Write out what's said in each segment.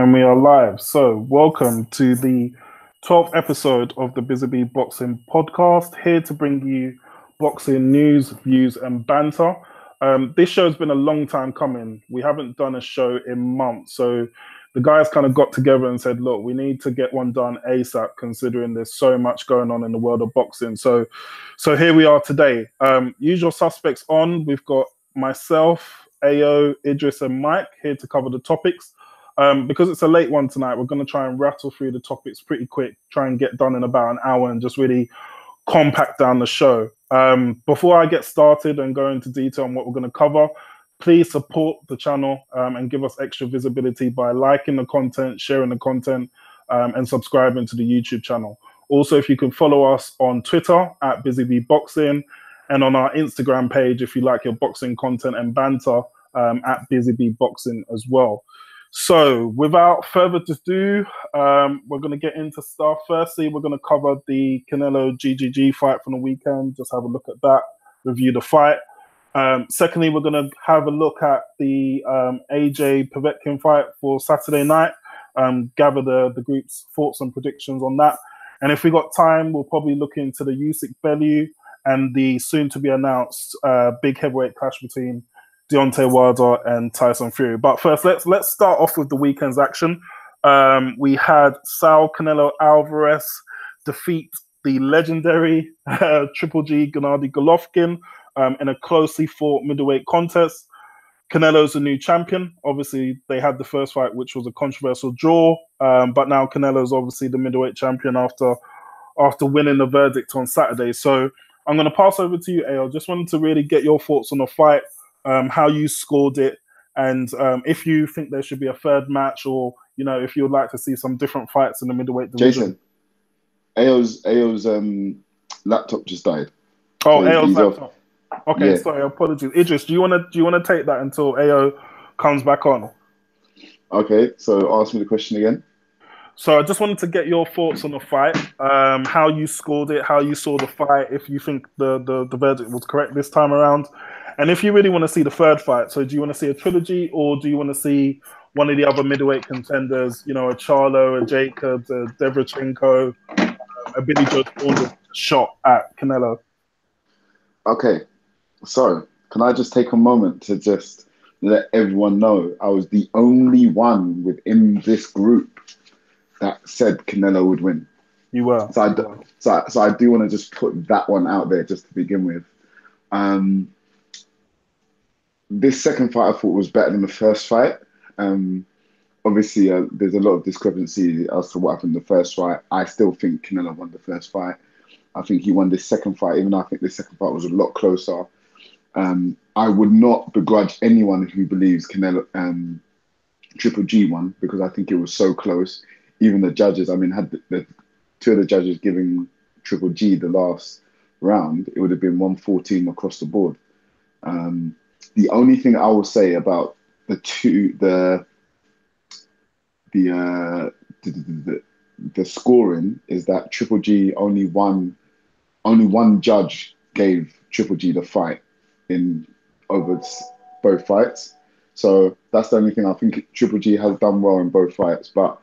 And we are live. So, welcome to the 12th episode of the BusyBee Boxing Podcast. Here to bring you boxing news, views, and banter. This show's been a long time coming. We haven't done a show in months. So, the guys kind of got together and said, look, we need to get one done ASAP, considering there's so much going on in the world of boxing. So here we are today. Usual suspects on. We've got myself, Ao, Idris, and Mike here to cover the topics. Because it's a late one tonight, we're going to try and rattle through the topics pretty quick, try and get done in about an hour and just really compact down the show. Before I get started and go into detail on what we're going to cover, please support the channel and give us extra visibility by liking the content, sharing the content, and subscribing to the YouTube channel. Also, if you can follow us on Twitter at BusyBee Boxing and on our Instagram page if you like your boxing content and banter at BusyBee Boxing as well. So without further ado, we're going to get into stuff. Firstly, we're going to cover the Canelo GGG fight from the weekend. Just have a look at that, review the fight. Secondly, we're going to have a look at the AJ Povetkin fight for Saturday night, gather the group's thoughts and predictions on that. And if we got time, we'll probably look into the Usyk Bellew and the soon-to-be-announced big heavyweight clash between Deontay Wilder and Tyson Fury. But first, let's start off with the weekend's action. We had Saul Canelo Alvarez defeat the legendary Triple G Gennady Golovkin in a closely fought middleweight contest. Canelo's the new champion. Obviously, they had the first fight, which was a controversial draw, but now Canelo's obviously the middleweight champion after winning the verdict on Saturday. So I'm going to pass over to you, Ao. Just wanted to really get your thoughts on the fight, how you scored it, and if you think there should be a third match, or if you would like to see some different fights in the middleweight division. Jason, Ao's laptop just died. Oh, so Ao's laptop. Okay, yeah. Sorry, apologies. Idris, do you want to take that until Ao comes back on? Okay, so ask me the question again. So I just wanted to get your thoughts on the fight, how you scored it, how you saw the fight, if you think the verdict was correct this time around, and if you really want to see the third fight. So do you want to see a trilogy, or do you want to see one of the other middleweight contenders, a Charlo, a Jacobs, a Derevchenko, a Billy Joe Saunders shot at Canelo? Okay, so can I just take a moment to just let everyone know I was the only one within this group that said Canelo would win. You were. So I do want to just put that one out there just to begin with. This second fight I thought was better than the first fight. Obviously, there's a lot of discrepancy as to what happened in the first fight. I still think Canelo won the first fight. I think he won this second fight, even though I think this second fight was a lot closer. I would not begrudge anyone who believes Canelo Triple G won, because I think it was so close. Even the judges, I mean, had the two of the judges giving Triple G the last round, it would have been 114 across the board. The only thing I will say about the scoring is that Triple G only one judge gave Triple G the fight in over both fights. So that's the only thing. I think Triple G has done well in both fights. But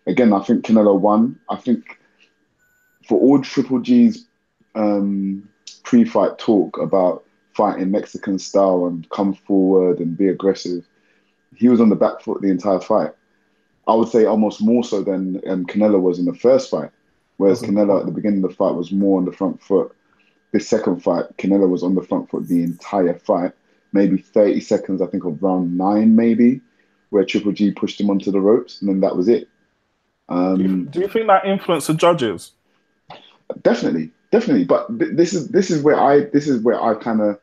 again, I think Canelo won. I think for all Triple G's pre-fight talk about fighting Mexican style and come forward and be aggressive, he was on the back foot the entire fight. I would say almost more so than Canelo was in the first fight, whereas Canelo at the beginning of the fight was more on the front foot. This second fight, Canelo was on the front foot the entire fight. Maybe 30 seconds, I think, of round 9, maybe, where Triple G pushed him onto the ropes, and then that was it. Do you think that influenced the judges? Definitely. But this is where I kind of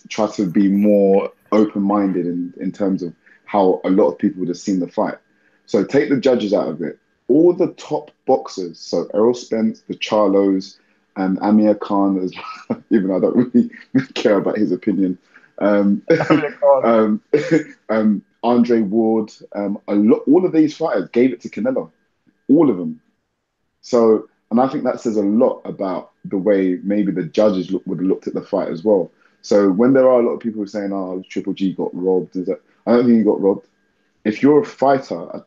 try to be more open-minded in terms of how a lot of people would have seen the fight. So take the judges out of it. All the top boxers, so Errol Spence, the Charlos, and Amir Khan, even though I don't really care about his opinion. Andre Ward, all of these fighters gave it to Canelo, all of them. So, and I think that says a lot about the way maybe the judges would have looked at the fight as well. So when there are a lot of people saying, "Oh, Triple G got robbed," I don't think he got robbed. if you're a fighter,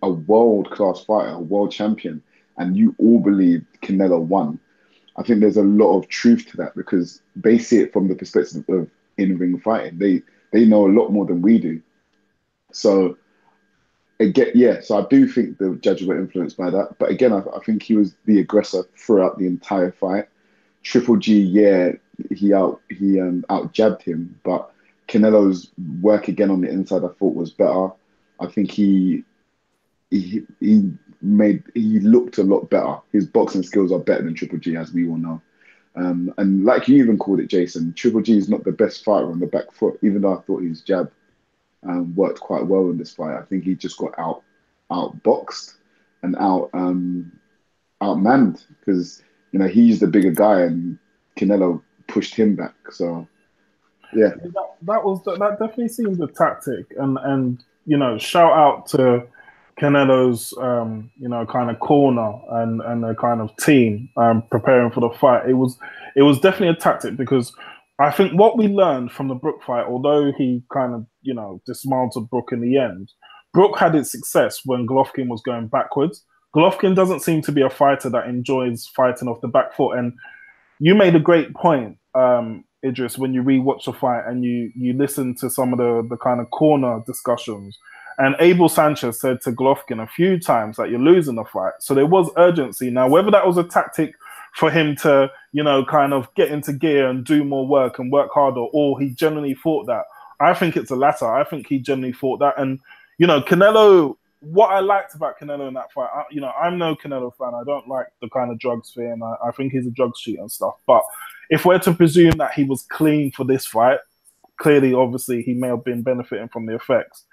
a world-class fighter, a world champion, and you all believe Canelo won, I think there's a lot of truth to that because they see it from the perspective of in-ring fighting. They know a lot more than we do. So again, yeah, so I do think the judges were influenced by that. But again, I think he was the aggressor throughout the entire fight. Triple G, yeah, out jabbed him, but Canelo's work again on the inside I thought was better. I think he looked a lot better. His boxing skills are better than Triple G, as we all know. And like you even called it, Jason, Triple G is not the best fighter on the back foot, even though I thought his jab worked quite well in this fight. I think he just got outboxed and outmanned because he's the bigger guy and Canelo pushed him back. So yeah, that definitely seems a tactic, and shout out to Canelo's kind of corner and a kind of team preparing for the fight. It was definitely a tactic because I think what we learned from the Brook fight, although he kind of dismantled Brook in the end, Brook had its success when Golovkin was going backwards. Golovkin doesn't seem to be a fighter that enjoys fighting off the back foot, and you made a great point, Idris, when you rewatch the fight and you listen to some of the kind of corner discussions. And Abel Sanchez said to Golovkin a few times that you're losing the fight. So there was urgency. Now, whether that was a tactic for him to, kind of get into gear and do more work and work harder, or he genuinely thought that, I think it's the latter. I think he genuinely thought that. And, Canelo, what I liked about Canelo in that fight, I'm no Canelo fan. I don't like the kind of drugs thing. And I think he's a drugs cheat and stuff. But if we're to presume that he was clean for this fight, clearly, obviously, he may have been benefiting from the effects.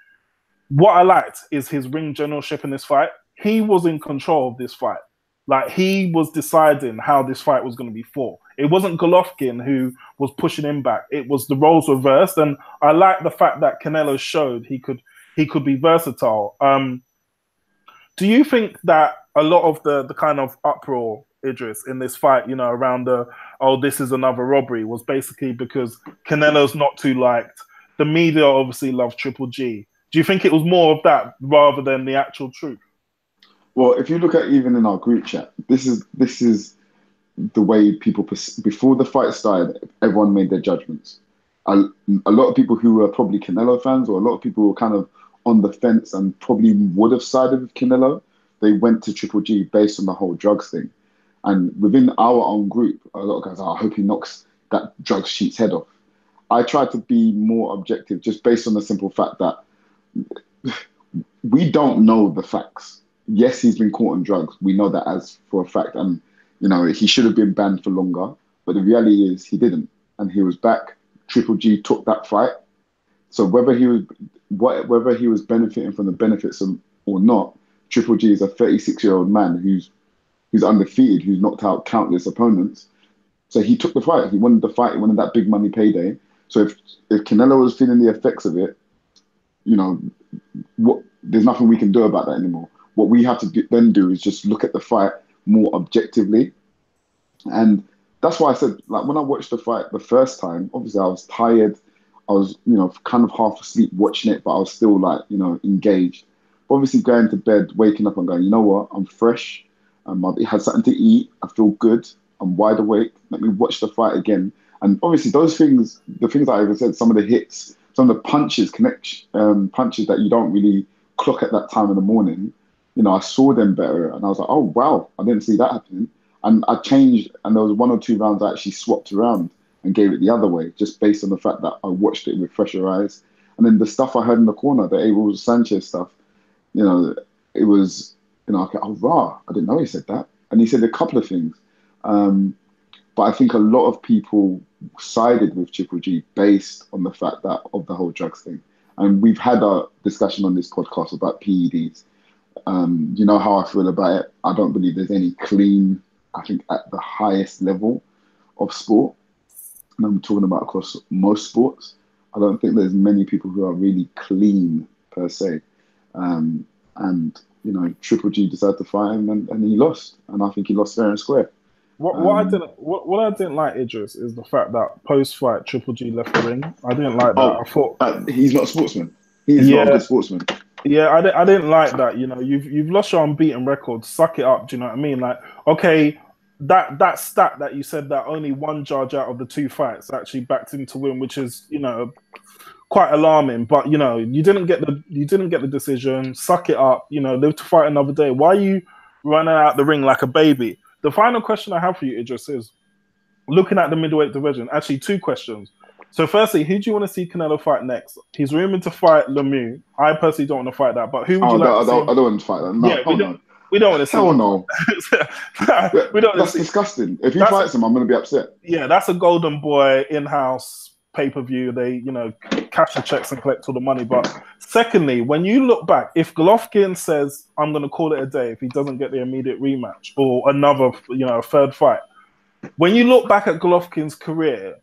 What I liked is his ring generalship in this fight. He was in control of this fight. Like, he was deciding how this fight was going to be fought. It wasn't Golovkin who was pushing him back. It was the roles reversed. And I like the fact that Canelo showed he could be versatile. Do you think that a lot of the kind of uproar, Idris, in this fight, around this is another robbery, was basically because Canelo's not too liked? The media obviously loved Triple G. Do you think it was more of that rather than the actual truth? Well, if you look at even in our group chat, this is the way people, before the fight started, everyone made their judgments. A lot of people who were probably Canelo fans, or a lot of people who were kind of on the fence and probably would have sided with Canelo, they went to Triple G based on the whole drugs thing. And within our own group, a lot of guys, I hope he knocks that drugs cheat's head off. I tried to be more objective just based on the simple fact that we don't know the facts. Yes, he's been caught on drugs. We know that as for a fact. And, he should have been banned for longer. But the reality is he didn't. And he was back. Triple G took that fight. So whether he was benefiting from the benefits or not, Triple G is a 36-year-old man who's undefeated, who's knocked out countless opponents. So he took the fight. He wanted the fight. He wanted that big money payday. So if Canelo was feeling the effects of it, there's nothing we can do about that anymore. What we have to then do is just look at the fight more objectively. And that's why I said, like, when I watched the fight the first time, obviously I was tired. I was, kind of half asleep watching it, but I was still like, engaged. Obviously going to bed, waking up and going, you know what, I'm fresh. I had something to eat. I feel good. I'm wide awake. Let me watch the fight again. And obviously those things, the things I even said, some of the hits, some of the punches, punches that you don't really clock at that time in the morning, I saw them better and I was like, oh, wow, I didn't see that happening. And I changed, and there was 1 or 2 rounds I actually swapped around and gave it the other way, just based on the fact that I watched it with fresher eyes. And then the stuff I heard in the corner, the Abel Sanchez stuff, it was, okay, oh, rah, I didn't know he said that. And he said a couple of things. But I think a lot of people sided with Triple G based on the fact that of the whole drugs thing. And we've had a discussion on this podcast about PEDs. You know how I feel about it. I don't believe there's any clean, I think, at the highest level of sport. And I'm talking about across most sports. I don't think there's many people who are really clean per se. And, Triple G decided to fight him and he lost. And I think he lost fair and square. What I didn't like, Idris, is the fact that post-fight Triple G left the ring. I didn't like that. I thought he's not a sportsman. He's not a good sportsman. Yeah, I didn't like that. You know, you've lost your unbeaten record. Suck it up. Do you know what I mean? Like, okay, that stat that you said that only one judge out of the 2 fights actually backed him to win, which is, you know, quite alarming. But you know, you didn't get the decision. Suck it up. You know, live to fight another day. Why are you running out the ring like a baby? The final question I have for you, Idris, is looking at the middleweight division. Actually, 2 questions. So, firstly, who do you want to see Canelo fight next? He's rumored to fight Lemieux. I personally don't want to fight that, but who would you like to see? I don't want to fight that. No, yeah, we don't want to see. Hell no. That's disgusting. If he fights him, I'm going to be upset. Yeah, that's a golden boy in-house pay-per-view. They, you know, cash the checks and collect all the money. But secondly, when you look back, if Golovkin says, I'm going to call it a day if he doesn't get the immediate rematch or another, you know, 3rd fight, when you look back at Golovkin's career,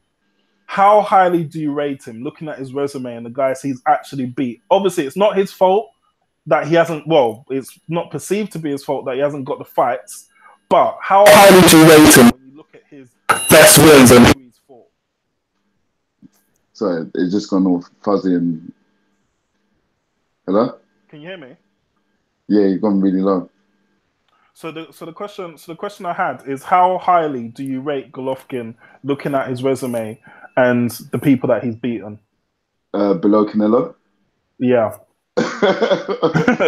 how highly do you rate him, looking at his resume and the guys he's actually beat? Obviously, it's not his fault that he hasn't, well, it's not perceived to be his fault that he hasn't got the fights, but how highly do you rate him when you look at his best wins and who he's fought? Sorry, it's just gone all fuzzy and... Hello? Can you hear me? Yeah, you've gone really low. So the question I had is, how highly do you rate Golovkin looking at his resume and the people that he's beaten? Below Canelo? Yeah. I think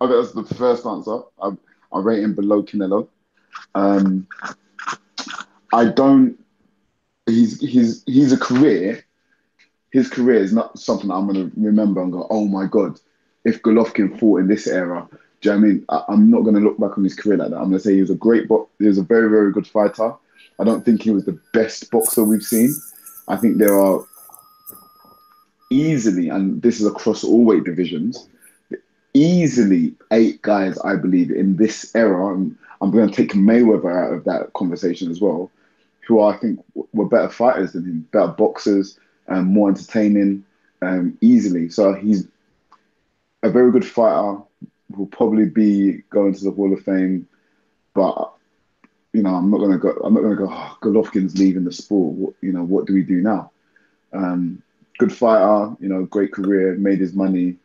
that's the first answer. I rate him below Canelo. I don't. He's a career. His career is not something I'm going to remember and go, oh my god, if Golovkin fought in this era. Do you know what I mean? I'm not going to look back on his career like that. I'm going to say he was a he was a very, very good fighter. I don't think he was the best boxer we've seen. I think there are easily, and this is across all weight divisions, easily 8 guys, I believe, in this era, and I'm going to take Mayweather out of that conversation as well, who I think were better fighters than him, better boxers, more entertaining, easily. So he's a very good fighter. Will probably be going to the Hall of Fame, but you know, I'm not gonna go. Oh, Golovkin's leaving the sport. What do we do now? Good fighter, you know, great career, made his money.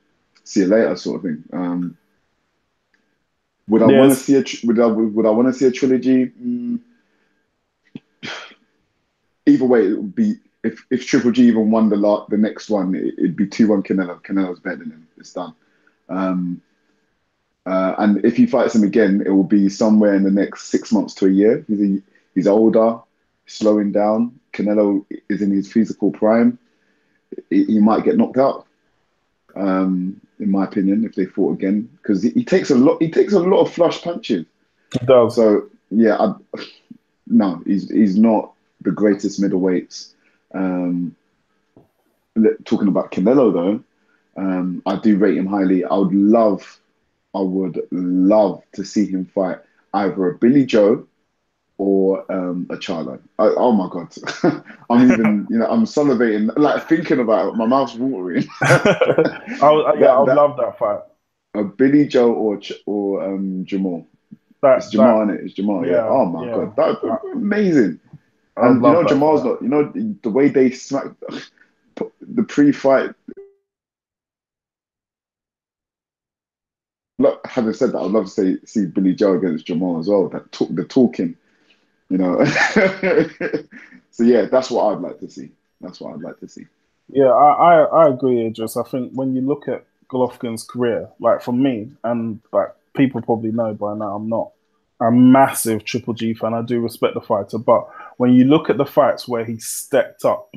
See you later, sort of thing. Would I want to see would I want to see a trilogy? Either way, it would be if Triple G even won the next one, it'd be 2-1 Canelo. Canelo's better than him. It's done. And if he fights him again, it will be somewhere in the next 6 months to a year. He's older, slowing down. Canelo is in his physical prime. He might get knocked out, in my opinion, if they fought again, because he takes a lot. He takes a lot of flush punches. He does. So yeah, no, he's not the greatest middleweights. Talking about Canelo though, I do rate him highly. I would love to see him fight either a Billy Joe or a Charlo. Oh my god, I'm salivating, like thinking about it. My mouth's watering. I would love that fight. A Billy Joe or Jamal. It's Jamal, innit? It's Jamal. Yeah. Oh my god, that would be amazing. And Jamal's not. The way they smacked the pre-fight. Having said that, I'd love to see Billy Joe against Jamal as well. The talking, So yeah, that's what I'd like to see. Yeah, I agree, Idris. I think when you look at Golovkin's career, like for me, and like people probably know by now, I'm not a massive Triple G fan. I do respect the fighter, but when you look at the fights where he stepped up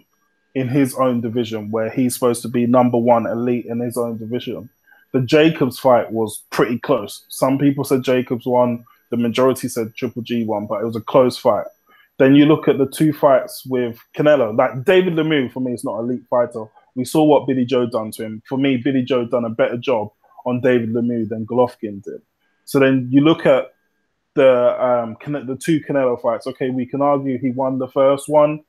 in his own division, where he's supposed to be number 1 elite in his own division, the Jacobs fight was pretty close. Some people said Jacobs won. The majority said Triple G won, but it was a close fight. Then you look at the 2 fights with Canelo. Like David Lemieux, for me, is not an elite fighter. We saw what Billy Joe done to him. For me, Billy Joe done a better job on David Lemieux than Golovkin did. So then you look at the 2 Canelo fights. Okay, we can argue he won the first one.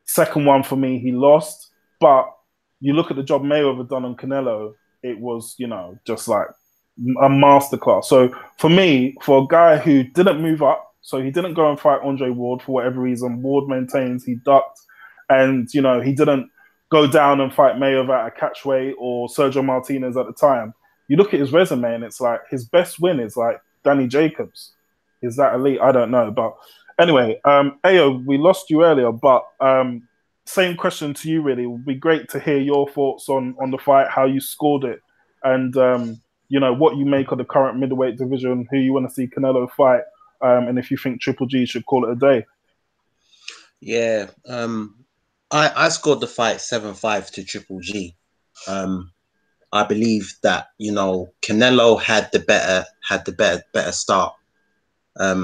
Second one, for me, he lost. But you look at the job Mayweather done on Canelo, it was, just like a masterclass. So for me, for a guy who didn't move up, so he didn't go and fight Andre Ward for whatever reason, Ward maintains he ducked, and he didn't go down and fight Mayweather at a catchweight or Sergio Martinez at the time. You look at his resume and it's like his best win is like Danny Jacobs. Is that elite? I don't know. But anyway, Ayo, we lost you earlier, but same question to you really. It would be great to hear your thoughts on the fight, how you scored it, and what you make of the current middleweight division, who you want to see Canelo fight, and if you think Triple G should call it a day. Yeah. I scored the fight 7-5 to Triple G. I believe that Canelo had the better start. At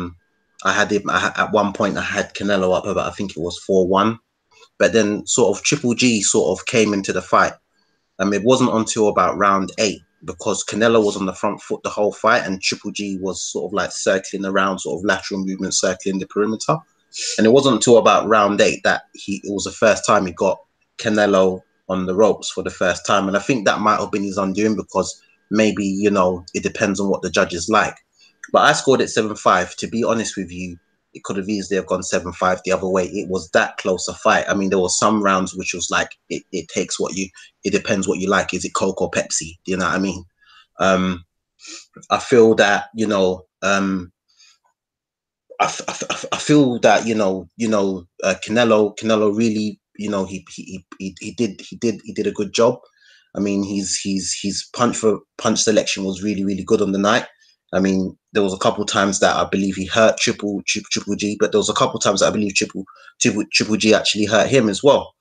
one point I had Canelo up about, I think it was 4-1, but then sort of Triple G sort of came into the fight. It wasn't until about round 8, because Canelo was on the front foot the whole fight and Triple G was sort of like circling around, sort of lateral movement, circling the perimeter. And it wasn't until about round 8 that it was the first time he got Canelo on the ropes for the first time. And I think that might have been his undoing, because maybe, it depends on what the judges like. But I scored it 7-5. To be honest with you, it could have easily have gone 7-5 the other way. It was that close a fight. I mean, there were some rounds which was like, it depends what you like. Is it Coke or Pepsi? Do you know what I mean? I feel that, I feel that Canelo really, he did a good job. I mean, his punch selection was really, really good on the night. I mean, there was a couple of times that I believe he hurt Triple G, but there was a couple of times that I believe Triple G actually hurt him as well.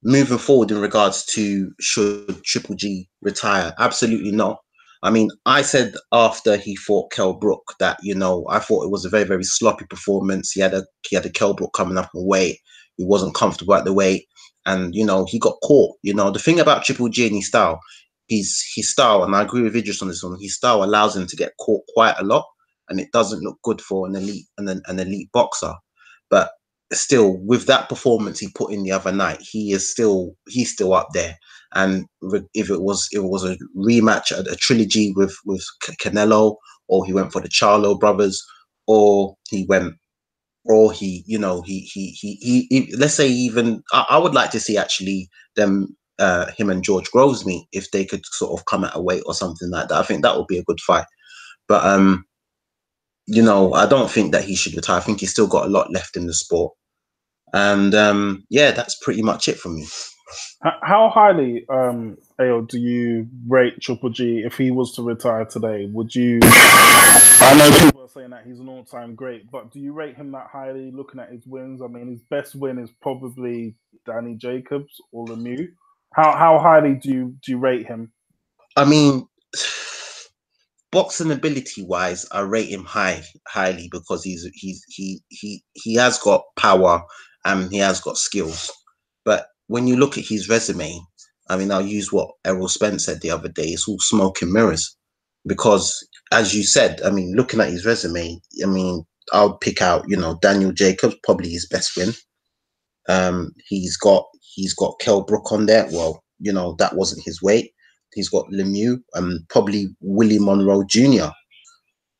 Moving forward in regards to should Triple G retire, absolutely not. I mean, I said after he fought Kell Brook that, I thought it was a very, very sloppy performance. He had a Kell Brook coming up in weight. He wasn't comfortable at the weight. And, he got caught. The thing about Triple G and his style, and I agree with Idris on this one, his style allows him to get caught quite a lot. And it doesn't look good for an elite boxer. But still, with that performance he put in the other night, he's still up there. And if it was a rematch, a trilogy with Canelo, or he went for the Charlo brothers, or he let's say even I would like to see actually them him and George Groves meet, if they could sort of come at a weight or something like that. I think that would be a good fight. But I don't think that he should retire. I think he's still got a lot left in the sport. And that's pretty much it for me. How highly, Ayo, do you rate Triple G if he was to retire today? Would you? I know people are saying that he's an all-time great, but do you rate him that highly? Looking at his wins, I mean, his best win is probably Danny Jacobs or Lemieux. How highly do you rate him? I mean, boxing ability-wise, I rate him highly, because he has got power and he has got skills. But when you look at his resume, I mean, I'll use what Errol Spence said the other day. It's all smoke and mirrors. Because, as you said, I mean, looking at his resume, I mean, I'll pick out, Daniel Jacobs, probably his best win. He's got Kell Brook on there. Well, that wasn't his weight. He's got Lemieux and probably Willie Monroe Jr.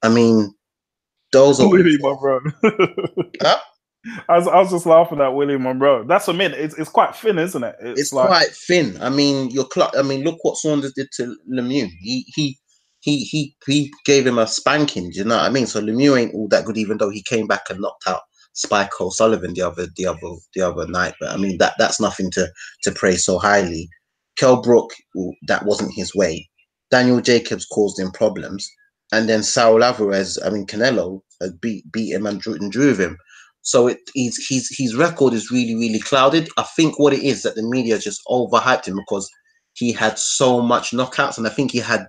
I mean, those are Willie Monroe. Huh? I was just laughing at Willie Monroe. That's what I mean. It's quite thin, isn't it? It's like, quite thin. I mean, look what Saunders did to Lemieux. He gave him a spanking. Do you know what I mean? So Lemieux ain't all that good, even though he came back and knocked out Spike O'Sullivan the other night. But I mean, that's nothing to praise so highly. Kell Brook, that wasn't his way. Daniel Jacobs caused him problems, and then Saul Alvarez, I mean, Canelo beat him and drew him. So his record is really, really clouded. I think what it is that the media just overhyped him, because he had so much knockouts, and I think he had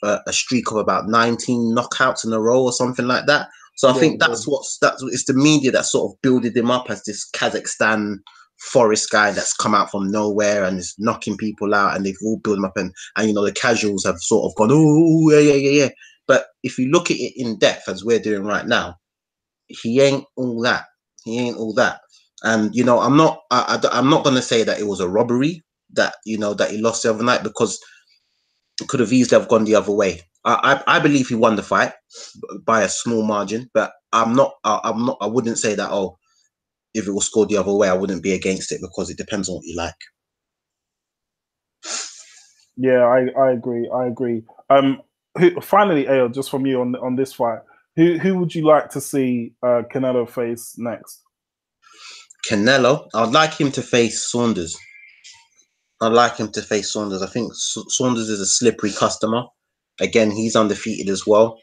a streak of about 19 knockouts in a row or something like that. So I think that's it's the media that sort of builded him up as this Kazakhstan forest guy that's come out from nowhere and is knocking people out, and they've all built him up, and the casuals have sort of gone, oh yeah. But if you look at it in depth, as we're doing right now, he ain't all that. And I'm not gonna say that it was a robbery that that he lost the other night, because it could have easily have gone the other way. I believe he won the fight by a small margin, but I wouldn't say that if it was scored the other way, I wouldn't be against it because it depends on what you like. Yeah, I agree. I agree. Finally, Ayo, just from you on this fight, who would you like to see Canelo face next? Canelo, I'd like him to face Saunders. I think Saunders is a slippery customer. Again, he's undefeated as well.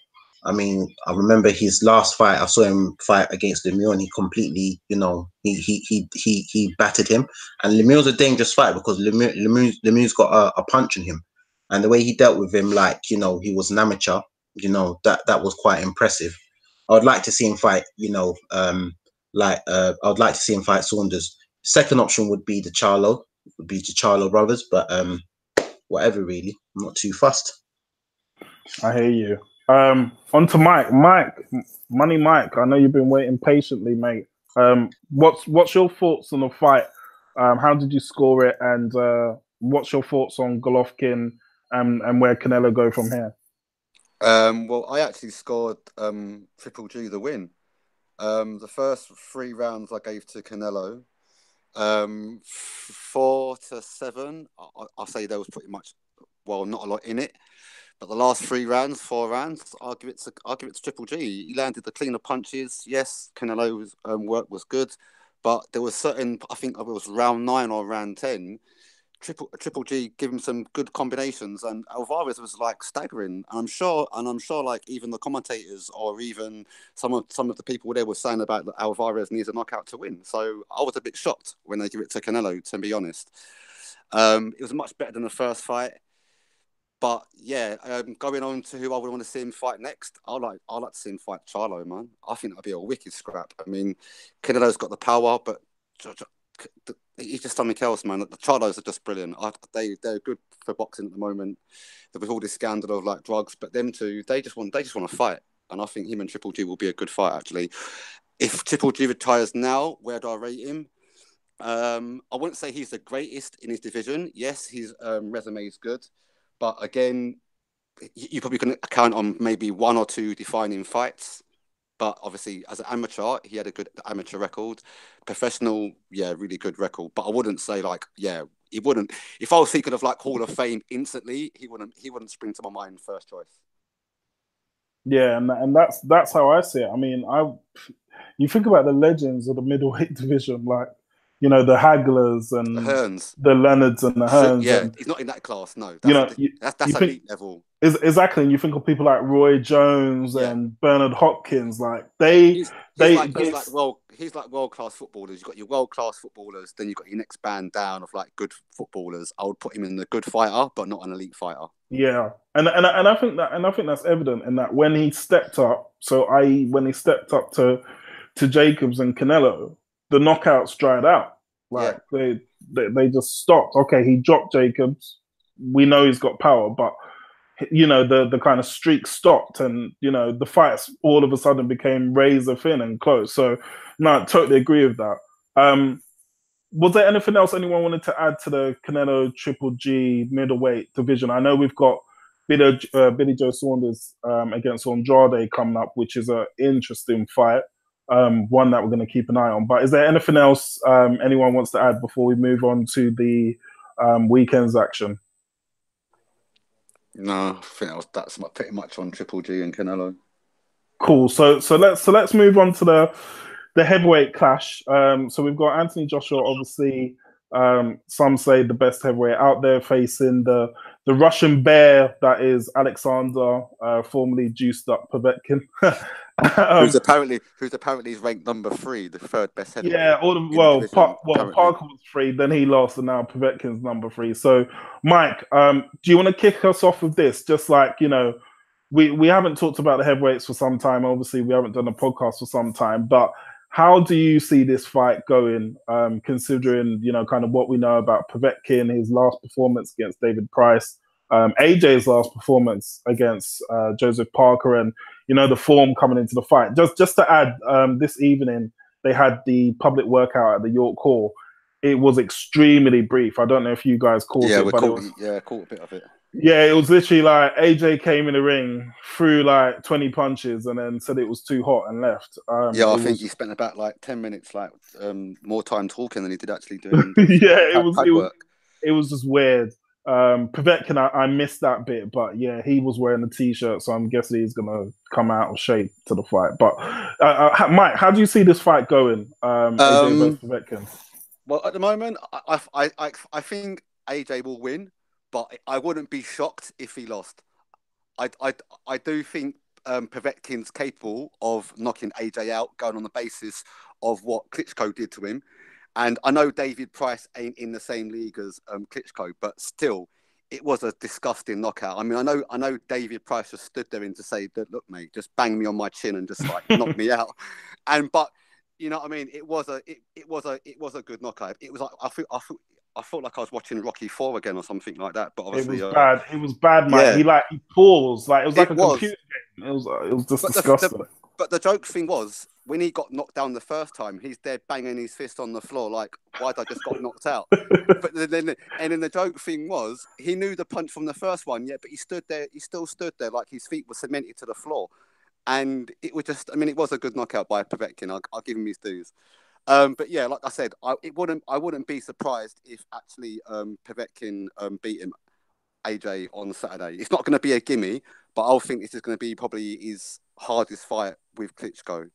I mean, I remember his last fight. I saw him fight against Lemieux, and he completely, he battered him. And Lemieux's a dangerous fight because Lemieux's got a punch in him, and the way he dealt with him, like he was an amateur. That was quite impressive. I would like to see him fight. I would like to see him fight Saunders. Second option would be the Charlo brothers, but whatever really. I'm not too fussed. I hear you. On to Mike. Money Mike, I know you've been waiting patiently, mate. What's your thoughts on the fight? How did you score it? And what's your thoughts on Golovkin and where Canelo go from here? Well, I actually scored Triple G the win. The first 3 rounds I gave to Canelo. 4-7. I'll say there was pretty much, not a lot in it. But the last 4 rounds, I'll give it to Triple G. He landed the cleaner punches. Yes, Canelo's work was good, but there was certain. I think it was round 9 or round 10. Triple G gave him some good combinations, and Alvarez was like staggering. And I'm sure, like even the commentators or even some of the people there were saying about that Alvarez needs a knockout to win. So I was a bit shocked when they give it to Canelo, to be honest. It was much better than the first fight. But yeah, going on to who I would want to see him fight next, I'd like to see him fight Charlo, man. I think that'd be a wicked scrap. I mean, Canelo's got the power, but he's just something else, man. The Charlos are just brilliant. They're good for boxing at the moment. With all this scandal of like drugs, but them two, they just want to fight. And I think him and Triple G will be a good fight, actually. If Triple G retires now, where do I rate him? I wouldn't say he's the greatest in his division. Yes, his resume is good. But again, you probably can count on maybe 1 or 2 defining fights. But obviously, as an amateur, he had a good amateur record. Professional, really good record. But I wouldn't say he wouldn't. If I was thinking of like Hall of Fame instantly, he wouldn't spring to my mind first choice. Yeah, and that's how I see it. I mean, you think about the legends of the middleweight division, like the Haglers and the Hearns, the Leonards and the Hearns. Yeah, and, he's not in that class. No, that's elite level. Exactly, and you think of people like Roy Jones and Bernard Hopkins, like he's like world class footballers. You've got your world class footballers, then you've got your next band down of like good footballers. I would put him in the good fighter, but not an elite fighter. Yeah, and I think that's evident in that when he stepped up. So when he stepped up to Jacobs and Canelo, the knockouts dried out. Like they just stopped. Okay, he dropped Jacobs. We know he's got power, but the kind of streak stopped, and the fights all of a sudden became razor thin and close. So no, I totally agree with that. Was there anything else anyone wanted to add to the Canelo Triple G middleweight division? I know we've got Billy Joe Saunders against Andrade coming up, which is an interesting fight, one that we're going to keep an eye on. But is there anything else anyone wants to add before we move on to the weekend's action? No, I think that's pretty much on Triple G and Canelo. Cool. So let's move on to the heavyweight clash. So we've got Anthony Joshua, obviously. Some say the best heavyweight out there, facing the Russian bear that is Alexander, formerly juiced up Povetkin. who's apparently is ranked number 3, the 3rd best heavyweight. Yeah, Parker was 3, then he lost, and now Povetkin's number 3. So, Mike, do you want to kick us off with this? Just like we haven't talked about the heavyweights for some time. Obviously, we haven't done a podcast for some time, but how do you see this fight going, considering, kind of what we know about Povetkin, his last performance against David Price, AJ's last performance against Joseph Parker, and, the form coming into the fight? Just to add, this evening, they had the public workout at the York Hall. It was extremely brief. I don't know if you guys caught it. Caught a bit of it. Yeah, it was literally like AJ came in the ring, threw like 20 punches, and then said it was too hot and left. I think he spent about like 10 minutes, like more time talking than he did actually doing yeah, pad work. It was just weird. Povetkin, I missed that bit, but yeah, he was wearing a t-shirt, so I'm guessing he's gonna come out of shape to the fight. But Mike, how do you see this fight going? AJ versus Povetkin. Well, at the moment, I think AJ will win, but I wouldn't be shocked if he lost. I do think Povetkin's capable of knocking AJ out, going on the basis of what Klitschko did to him. And I know David Price ain't in the same league as Klitschko, but still, it was a disgusting knockout. I mean, I know David Price just stood there and to say that, look, mate, just bang me on my chin and just like knock me out. But you know what I mean? It was a good knockout. It was like I felt like I was watching Rocky IV again or something like that. But obviously, it was bad. It was bad, mate. Yeah. He paused like it was like a computer game. It was just disgusting. But the joke thing was, when he got knocked down the first time, he's there banging his fist on the floor like, why'd I just got knocked out? But then the joke thing was, he knew the punch from the first one, yeah, but he still stood there like his feet were cemented to the floor. And it was just, I mean, it was a good knockout by Povetkin. I'll give him his dues. But yeah, like I said, I wouldn't be surprised if actually Povetkin beat him, AJ, on Saturday. It's not going to be a gimme, but I think this is going to be probably his hardest fight with Klitschko.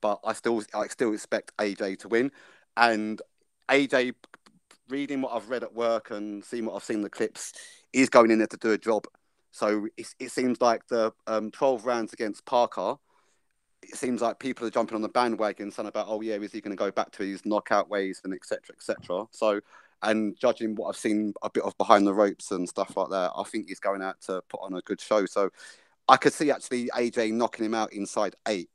But I still expect AJ to win. And AJ, reading what I've read at work and seeing what I've seen in the clips, is going in there to do a job. So it seems like the 12 rounds against Parker, it seems like people are jumping on the bandwagon saying about, oh yeah, is he going to go back to his knockout ways and etc. etc. So, and judging what I've seen a bit of behind the ropes and stuff like that, I think he's going out to put on a good show. So I could see actually AJ knocking him out inside 8.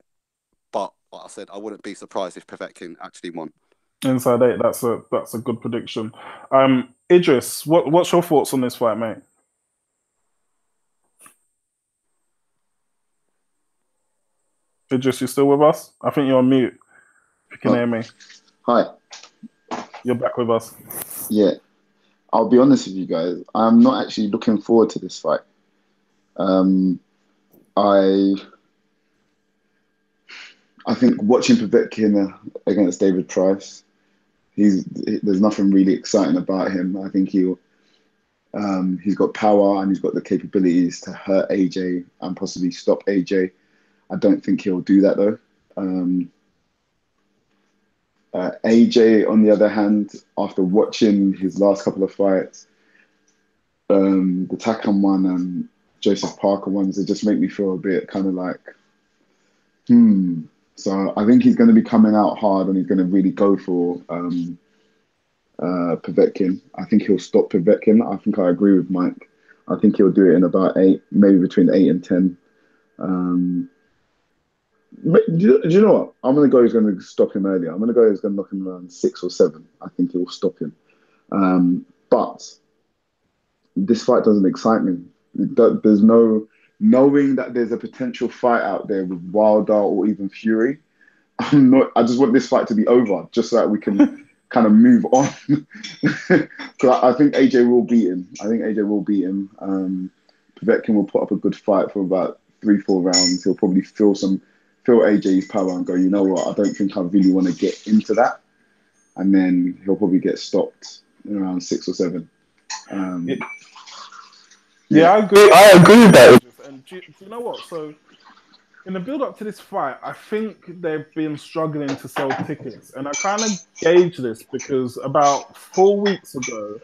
But like I said, I wouldn't be surprised if Povetkin actually won. Inside 8, that's a good prediction. Idris, what's your thoughts on this fight, mate? Idris, you still with us? I think you're on mute. If you can hear me. Hi. You're back with us. Yeah. I'll be honest with you guys. I'm not actually looking forward to this fight. I think watching Povetkin against David Price, there's nothing really exciting about him. I think he's got power and he's got the capabilities to hurt AJ and possibly stop AJ. I don't think he'll do that though. AJ, on the other hand, after watching his last couple of fights, the Takam one and Joseph Parker ones, it just make me feel a bit kind of like, So I think he's going to be coming out hard and he's going to really go for Povetkin. I think he'll stop Povetkin. I think I agree with Mike. I think he'll do it in about 8, maybe between 8 and 10. But do you know what? I'm going to go he's going to stop him earlier. I'm going to go he's going to knock him around 6 or 7. I think he'll stop him. But this fight doesn't excite me. There's no... Knowing that there's a potential fight out there with Wilder or even Fury, I just want this fight to be over, just so that we can kind of move on. So I think AJ will beat him. Povetkin will put up a good fight for about 3-4 rounds. He'll probably feel AJ's power and go, you know what, I don't think I really want to get into that. And then he'll probably get stopped in around 6 or 7. Yeah, I agree with that. And do you know what? So, in the build-up to this fight, I think they've been struggling to sell tickets, and I kind of gauge this because about 4 weeks ago,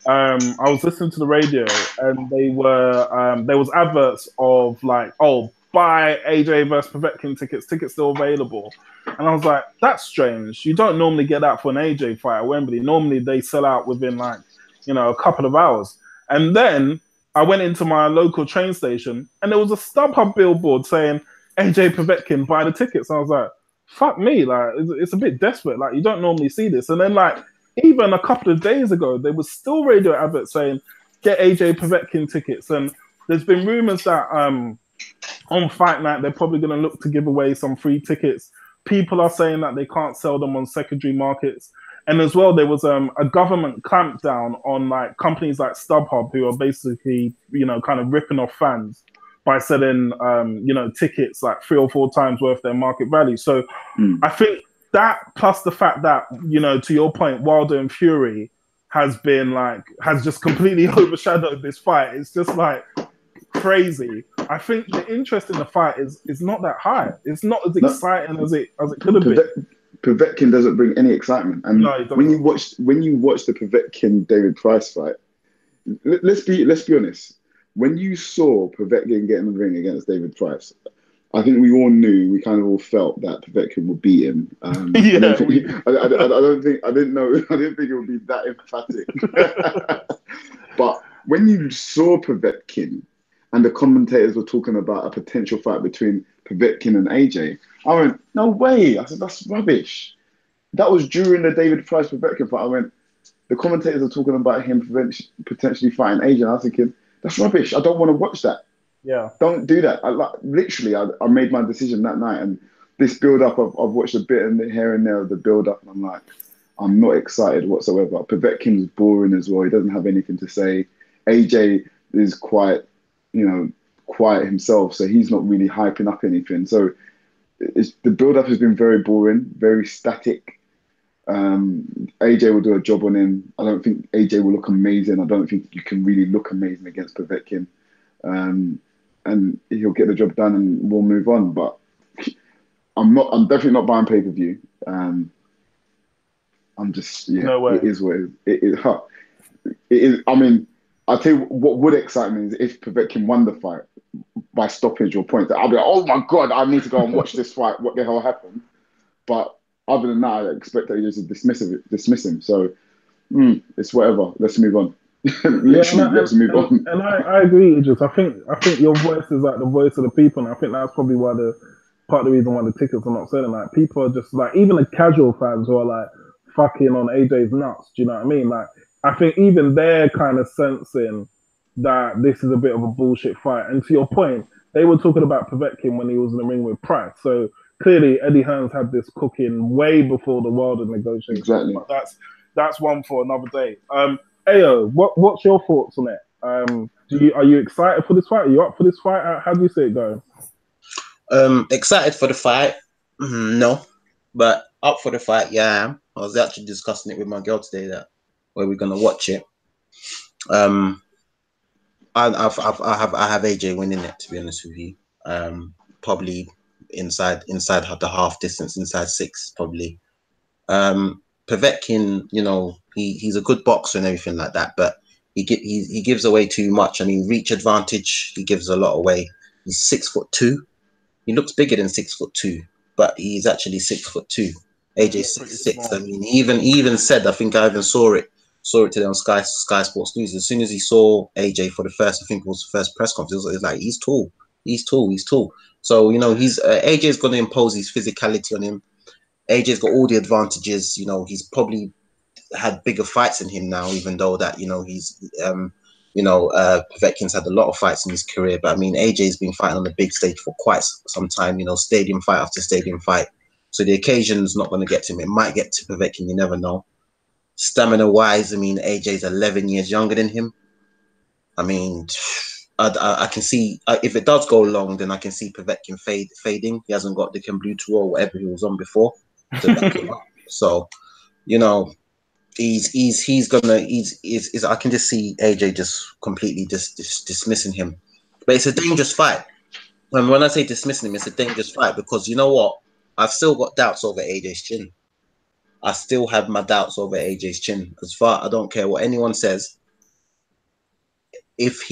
I was listening to the radio, and there was adverts of like, oh, buy AJ versus Povetkin tickets still available, and I was like, that's strange. You don't normally get that for an AJ fight at Wembley. Normally they sell out within like, a couple of hours, and then I went into my local train station and there was a StubHub billboard saying AJ Povetkin, buy the tickets. And I was like, fuck me, like it's a bit desperate. Like you don't normally see this. And then like even a couple of days ago, there was still radio adverts saying get AJ Povetkin tickets. And there's been rumors that on Fight Night they're probably going to look to give away some free tickets. People are saying that they can't sell them on secondary markets. And as well, there was a government clampdown on like companies like StubHub who are basically, kind of ripping off fans by selling, tickets like 3 or 4 times worth their market value. So I think that plus the fact that, to your point, Wilder and Fury has just completely overshadowed this fight. It's just like crazy. I think the interest in the fight is not that high. It's not as exciting as it could have been. Povetkin doesn't bring any excitement. And when you watch the Povetkin David Price fight, let's be honest. When you saw Povetkin get in the ring against David Price, I think we all knew, we kind of all felt that Povetkin would beat him. I didn't think it would be that emphatic. But when you saw Povetkin and the commentators were talking about a potential fight between Povetkin and AJ, I went, no way. I said, that's rubbish. That was during the David Price Povetkin fight. I went, the commentators are talking about him potentially fighting AJ. And I was thinking, that's rubbish. I don't want to watch that. Yeah. Don't do that. I made my decision that night. And this build-up, I've watched a bit in here and there of the build-up. And I'm like, I'm not excited whatsoever. Povetkin's boring as well. He doesn't have anything to say. AJ is quiet himself. So he's not really hyping up anything. So the build-up has been very boring, very static. AJ will do a job on him. I don't think AJ will look amazing. I don't think you can really look amazing against Povetkin. And he'll get the job done and we'll move on. But I'm definitely not buying pay-per-view. I'm just, no way. It is what it is. I mean, I'll tell you what would excite me is if Povetkin won the fight by stoppage or points. I'll be like, oh my God, I need to go and watch this fight. What the hell happened? But other than that, I expect that he just dismiss him. So it's whatever. Let's move on. Let's move on. And I agree, Idris. I think your voice is like the voice of the people, and I think that's probably why part of the reason why the tickets are not selling. Like people are just like, even the casual fans who are like fucking on AJ's nuts. Do you know what I mean? Like I think even they're kind of sensing that this is a bit of a bullshit fight. And to your point, they were talking about Povetkin when he was in the ring with Price. So clearly Eddie Hearns had this cooking way before the Wilder negotiations. Exactly. But that's one for another day. Ayo, what's your thoughts on it? Are you excited for this fight? Are you up for this fight? How do you see it going? Excited for the fight? No, but up for the fight, yeah, I am. I was actually discussing it with my girl today that where we're gonna watch it. I have AJ winning it, to be honest with you. Probably inside the half distance, inside 6, probably. Povetkin, he's a good boxer and everything like that, but he gives away too much. I mean, reach advantage, he gives a lot away. He's 6'2". He looks bigger than 6'2", but he's actually 6'2". AJ's 6'6". I mean, he even said, I think I even saw it today on Sky Sports News. As soon as he saw AJ for the first, I think it was the first press conference, it was like, he's tall. So, he's AJ's going to impose his physicality on him. AJ's got all the advantages. He's probably had bigger fights than him now, even though that, Povetkin's had a lot of fights in his career. But I mean, AJ's been fighting on the big stage for quite some time, stadium fight after stadium fight. So the occasion's not going to get to him. It might get to Povetkin, you never know. Stamina-wise, I mean, AJ's 11 years younger than him. I mean, I can see, if it does go long, then I can see Povetkin fading. He hasn't got the Kambluta or whatever he was on before to back him up. So, he's gonna I can just see AJ just completely dismissing him. But it's a dangerous fight. When I say dismissing him, it's a dangerous fight because you know what? I've still got doubts over AJ's chin. I still have my doubts over AJ's chin. I don't care what anyone says. If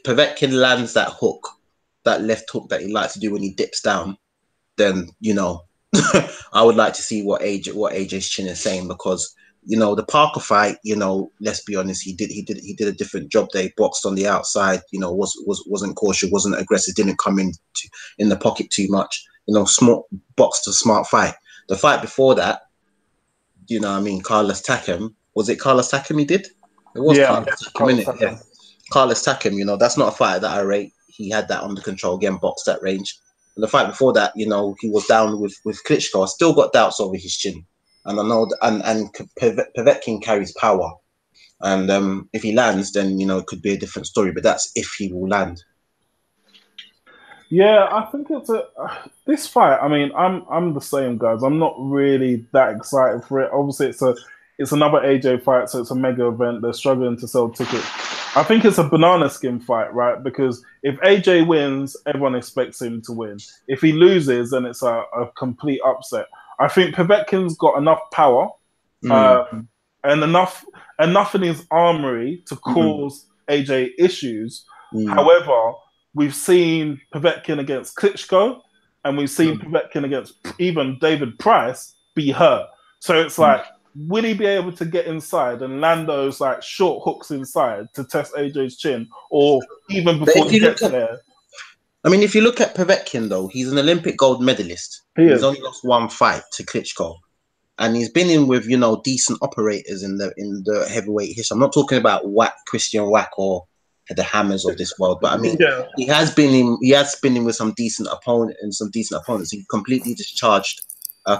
Povetkin lands that hook, that left hook that he likes to do when he dips down, then I would like to see what AJ's chin is saying because the Parker fight, let's be honest, he did a different job there. He boxed on the outside, wasn't cautious, wasn't aggressive, didn't come in the pocket too much. Smart boxed a smart fight. The fight before that, Carlos Takam. Was it Carlos Takam he did? It was Carlos Takam, innit? Yeah. Carlos Takam, that's not a fight that I rate. He had that under control, again, boxed that range. And the fight before that, he was down with Klitschko. I still got doubts over his chin. and I know Povetkin carries power, and if he lands, then it could be a different story. But that's if he will land. Yeah, I think it's this fight. I mean, I'm the same, guys. I'm not really that excited for it. Obviously, it's another AJ fight, so it's a mega event. They're struggling to sell tickets. I think it's a banana skin fight, right? Because if AJ wins, everyone expects him to win. If he loses, then it's a complete upset. I think Povetkin's got enough power and enough in his armory to cause AJ issues. However, we've seen Povetkin against Klitschko, and we've seen Povetkin against even David Price be hurt. So it's like, will he be able to get inside and land those like short hooks inside to test AJ's chin, or even before he gets there? I mean, if you look at Povetkin, though, he's an Olympic gold medalist. He's only lost one fight to Klitschko, and he's been in with decent operators in the heavyweight history. I'm not talking about Christian Wack or the Hammers of this world, but I mean, he has been in with some decent opponents. He completely discharged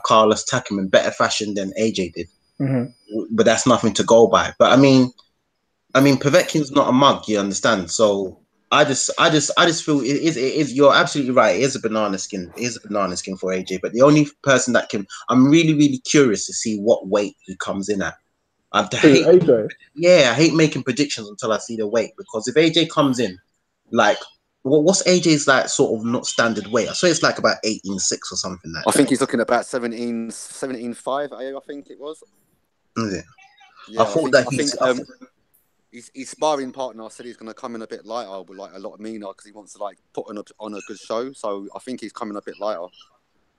Carlos Takam in better fashion than AJ did, but that's nothing to go by. But I mean, Povetkin's not a mug, you understand? So I just feel it is. You're absolutely right. It is a banana skin. It is a banana skin for AJ. But the only person that can, I'm really, really curious to see what weight he comes in at. AJ. Yeah, I hate making predictions until I see the weight, because if AJ comes in, like, what's AJ's like sort of not standard weight? I swear it's like about 18.6 or something like that. I think he's looking at about 17.5. I think it was. Is it? Yeah, I thought his sparring partner said he's going to come in a bit lighter, but like a lot meaner, because he wants to like put on a good show. So I think he's coming a bit lighter.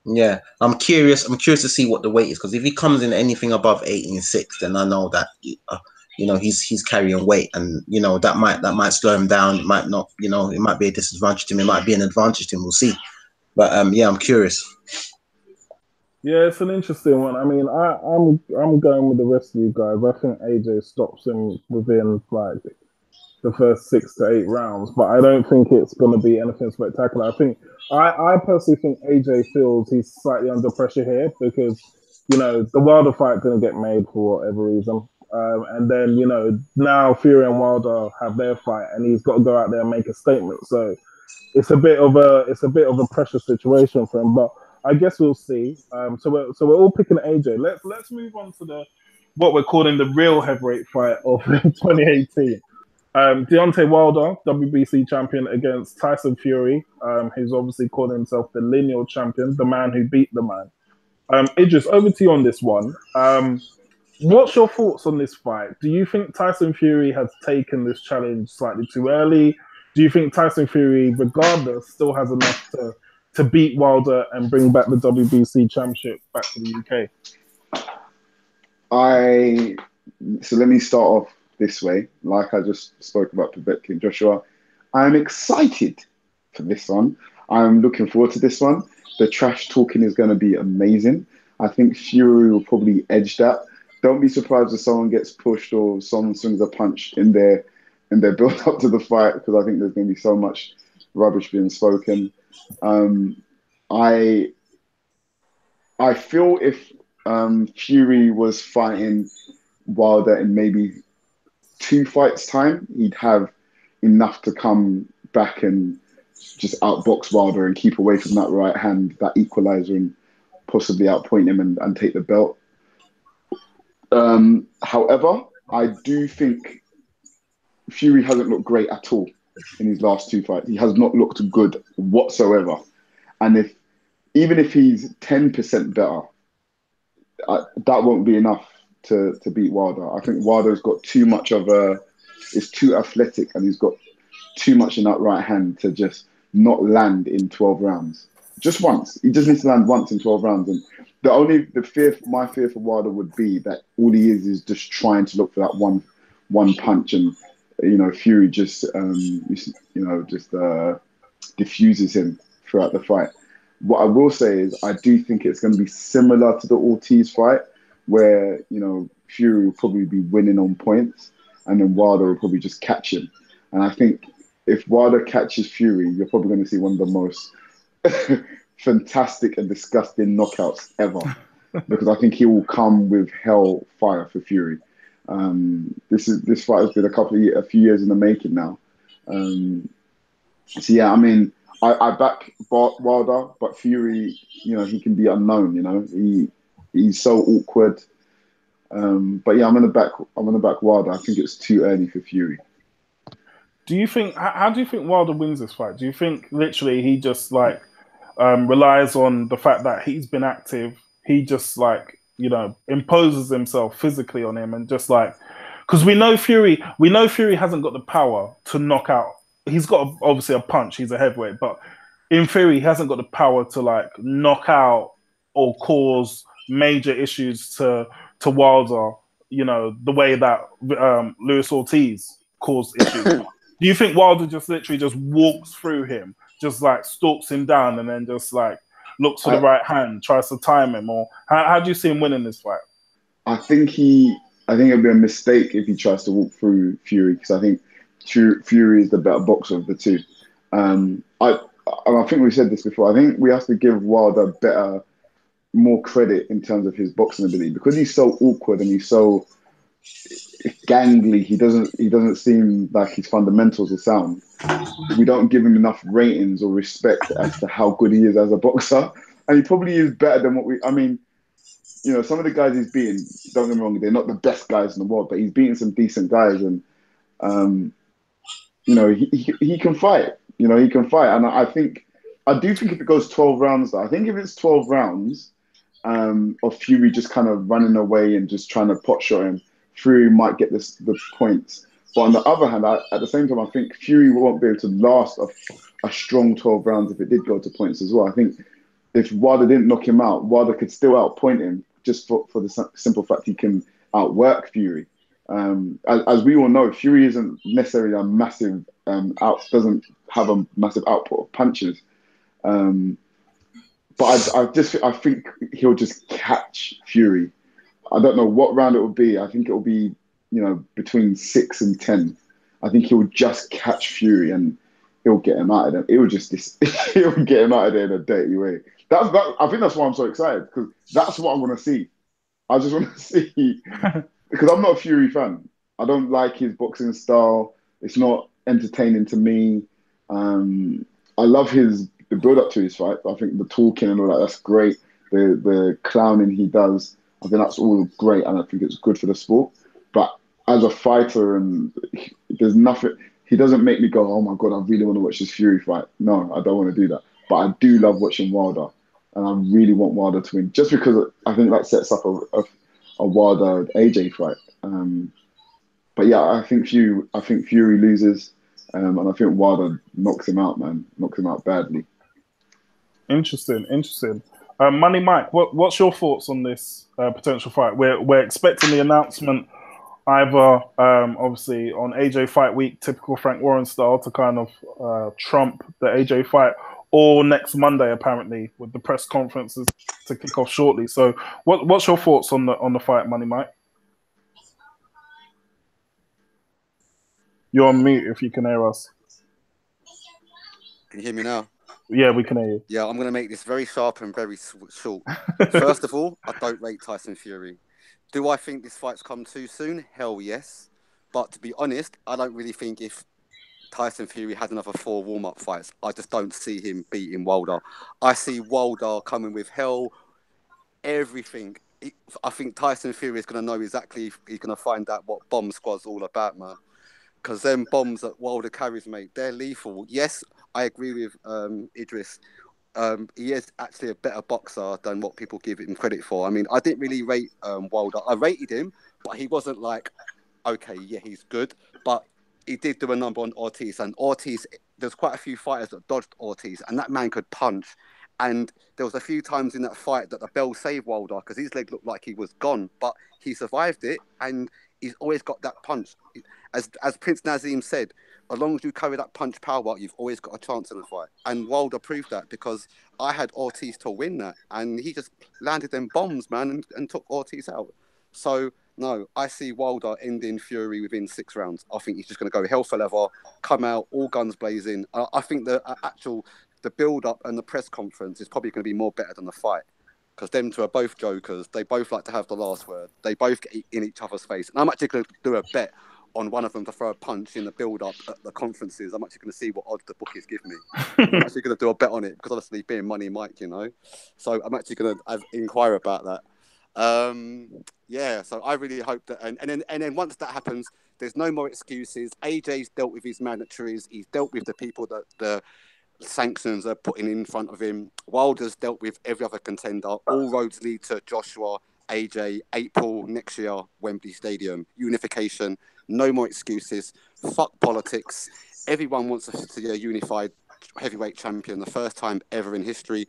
Yeah, I'm curious to see what the weight is, because if he comes in anything above 18.6, then I know that he's carrying weight, and that might slow him down. It might not. It might be a disadvantage to him. It might be an advantage to him. We'll see. But yeah, I'm curious. Yeah, it's an interesting one. I mean, I'm going with the rest of you guys. I think AJ stops him within like the first 6 to 8 rounds, but I don't think it's going to be anything spectacular. I personally think AJ feels he's slightly under pressure here, because the Wilder fight going to get made for whatever reason, and then now Fury and Wilder have their fight, and he's got to go out there and make a statement. So it's a bit of a pressure situation for him, but I guess we'll see. So we're all picking AJ. Let's move on to what we're calling the real heavyweight fight of 2018. Deontay Wilder, WBC champion, against Tyson Fury, who's obviously calling himself the lineal champion, the man who beat the man. Idris, over to you on this one. What's your thoughts on this fight? Do you think Tyson Fury has taken this challenge slightly too early? Do you think Tyson Fury, regardless, still has enough to beat Wilder and bring back the WBC championship back to the UK? So let me start off this way. Like I just spoke about Povetkin, Joshua, I'm excited for this one. I'm looking forward to this one. The trash talking is going to be amazing. I think Fury will probably edge that. Don't be surprised if someone gets pushed or someone swings a punch in their build up to the fight, because I think there's going to be so much rubbish being spoken. I feel if Fury was fighting Wilder in maybe 2 fights time, he'd have enough to come back and just outbox Wilder and keep away from that right hand, that equalizer, and possibly outpoint him and take the belt. However, I do think Fury hasn't looked great at all in his last 2 fights. He has not looked good whatsoever. And even if he's 10% better, that won't be enough to beat Wilder. I think Wilder's got too much is too athletic, and he's got too much in that right hand to just not land in 12 rounds. Just once. He just needs to land once in 12 rounds. And my fear for Wilder would be that all he is just trying to look for that one punch, and Fury just diffuses him throughout the fight. What I will say is I do think it's going to be similar to the Ortiz fight, where Fury will probably be winning on points, and then Wilder will probably just catch him. And I think if Wilder catches Fury, you're probably going to see one of the most fantastic and disgusting knockouts ever. because I think he will come with hell fire for Fury. This fight has been a few years in the making now. So yeah, I mean, I back Wilder, but Fury, he can be unknown. He's so awkward. But yeah, I'm gonna back Wilder. I think it's too early for Fury. Do you think? How do you think Wilder wins this fight? Do you think literally he just relies on the fact that he's been active? He just imposes himself physically on him and just because we know Fury hasn't got the power to knock out. He's got obviously a punch. He's a heavyweight, but in theory, he hasn't got the power to knock out or cause major issues to Wilder. The way that Luis Ortiz caused issues. Do you think Wilder just literally just walks through him, just stalks him down, and then just looks for the right hand, tries to time him, or how do you see him winning this fight? I think it'd be a mistake if he tries to walk through Fury, because I think Fury is the better boxer of the two. I think we said this before. I think we have to give Wilder more credit in terms of his boxing ability, because he's so awkward and he's so gangly. He doesn't seem like his fundamentals are sound. We don't give him enough ratings or respect as to how good he is as a boxer, and he probably is better than what I mean, some of the guys he's beaten, don't get me wrong, they're not the best guys in the world, but he's beaten some decent guys, and he can fight. He can fight, and I do think if it goes 12 rounds, though, I think if it's 12 rounds of Fury just kind of running away and just trying to pot shot him, Fury might get the points. But on the other hand, at the same time, I think Fury won't be able to last a strong 12 rounds if it did go to points as well. I think if Wilder didn't knock him out, Wilder could still outpoint him, just for the simple fact he can outwork Fury. As we all know, Fury isn't necessarily a massive doesn't have a massive output of punches. But I think he'll just catch Fury. I don't know what round it will be. I think it will be, between 6 and 10. I think he'll just catch Fury and he'll get him out of there. He'll get him out of there in a dirty way. I think that's why I'm so excited, because that's what I want to see. I just want to see, because I'm not a Fury fan. I don't like his boxing style. It's not entertaining to me. I love the build up to his fight. I think the talking and all that's great. The clowning he does, I think that's all great, and I think it's good for the sport. But as a fighter, and there's nothing, he doesn't make me go, oh my God, I really want to watch this Fury fight. No, I don't want to do that. But I do love watching Wilder, and I really want Wilder to win, just because I think that sets up a Wilder AJ fight. But yeah, I think Fury loses, and I think Wilder knocks him out, man. Knocks him out badly. Interesting. Money Mike, what's your thoughts on this potential fight? We're expecting the announcement either obviously on AJ Fight Week, typical Frank Warren style, to kind of trump the AJ fight, or next Monday apparently, with the press conferences to kick off shortly. So what's your thoughts on the fight, Money Mike? You're on mute if you can hear us. Can you hear me now? Yeah, we can hear you. Yeah, I'm going to make this very sharp and very short. First of all, I don't rate Tyson Fury. Do I think this fight's come too soon? Hell yes. But to be honest, I don't really think if Tyson Fury had another 4 warm-up fights, I just don't see him beating Wilder. I see Wilder coming with hell, everything. I think Tyson Fury is going to know exactly, he's going to find out what Bomb Squad's all about, man. Because them bombs that Wilder carries, mate, they're lethal. Yes, I agree with Idris. He is actually a better boxer than what people give him credit for. I mean, I didn't really rate Wilder. I rated him, but he wasn't like, okay, yeah, he's good. But he did do a number on Ortiz. And Ortiz, there's quite a few fighters that dodged Ortiz, and that man could punch. And there was a few times in that fight that the bell saved Wilder, because his leg looked like he was gone. But he survived it, and he's always got that punch. As Prince Nazim said, as long as you carry that punch power, you've always got a chance in the fight. And Wilder proved that, because I had Ortiz to win that, and he just landed them bombs, man, and took Ortiz out. So, no, I see Wilder ending Fury within 6 rounds. I think he's just going to go hell for leather, come out, all guns blazing. I think the build-up and the press conference is probably going to be more better than the fight. because them two are both jokers. They both like to have the last word. They both get in each other's face. And I'm actually going to do a bet on one of them to throw a punch in the build-up at the conferences. I'm actually going to see what odds the bookies give me. I'm actually going to do a bet on it because obviously being Money Mike, you know. So I'm actually going to inquire about that. Yeah, so I really hope that, and then once that happens, there's no more excuses. AJ's dealt with his mandatories. He's dealt with the people that the sanctions are putting in front of him. Wilder's dealt with every other contender. All roads lead to Joshua, AJ, April next year, Wembley Stadium. Unification. No more excuses. Fuck politics. Everyone wants to see a unified heavyweight champion, the first time ever in history.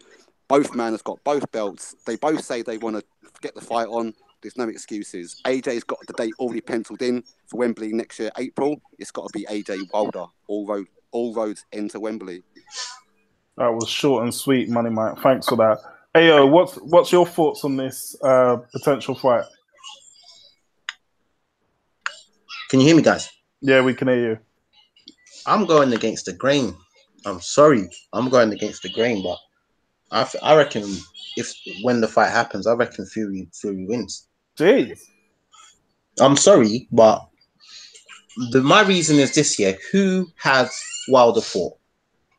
Both men have got both belts. They both say they want to get the fight on. There's no excuses. AJ's got the date already penciled in for Wembley next year, April. It's got to be AJ Wilder. All roads into Wembley. That was short and sweet, Money Mike. Thanks for that. Ayo, what's your thoughts on this potential fight? Can you hear me, guys? Yeah, we can hear you. I'm going against the grain. I'm sorry. I'm going against the grain, but I reckon when the fight happens, I reckon Fury wins. Jeez. I'm sorry, but my reason is this year. Who has Wilder fought?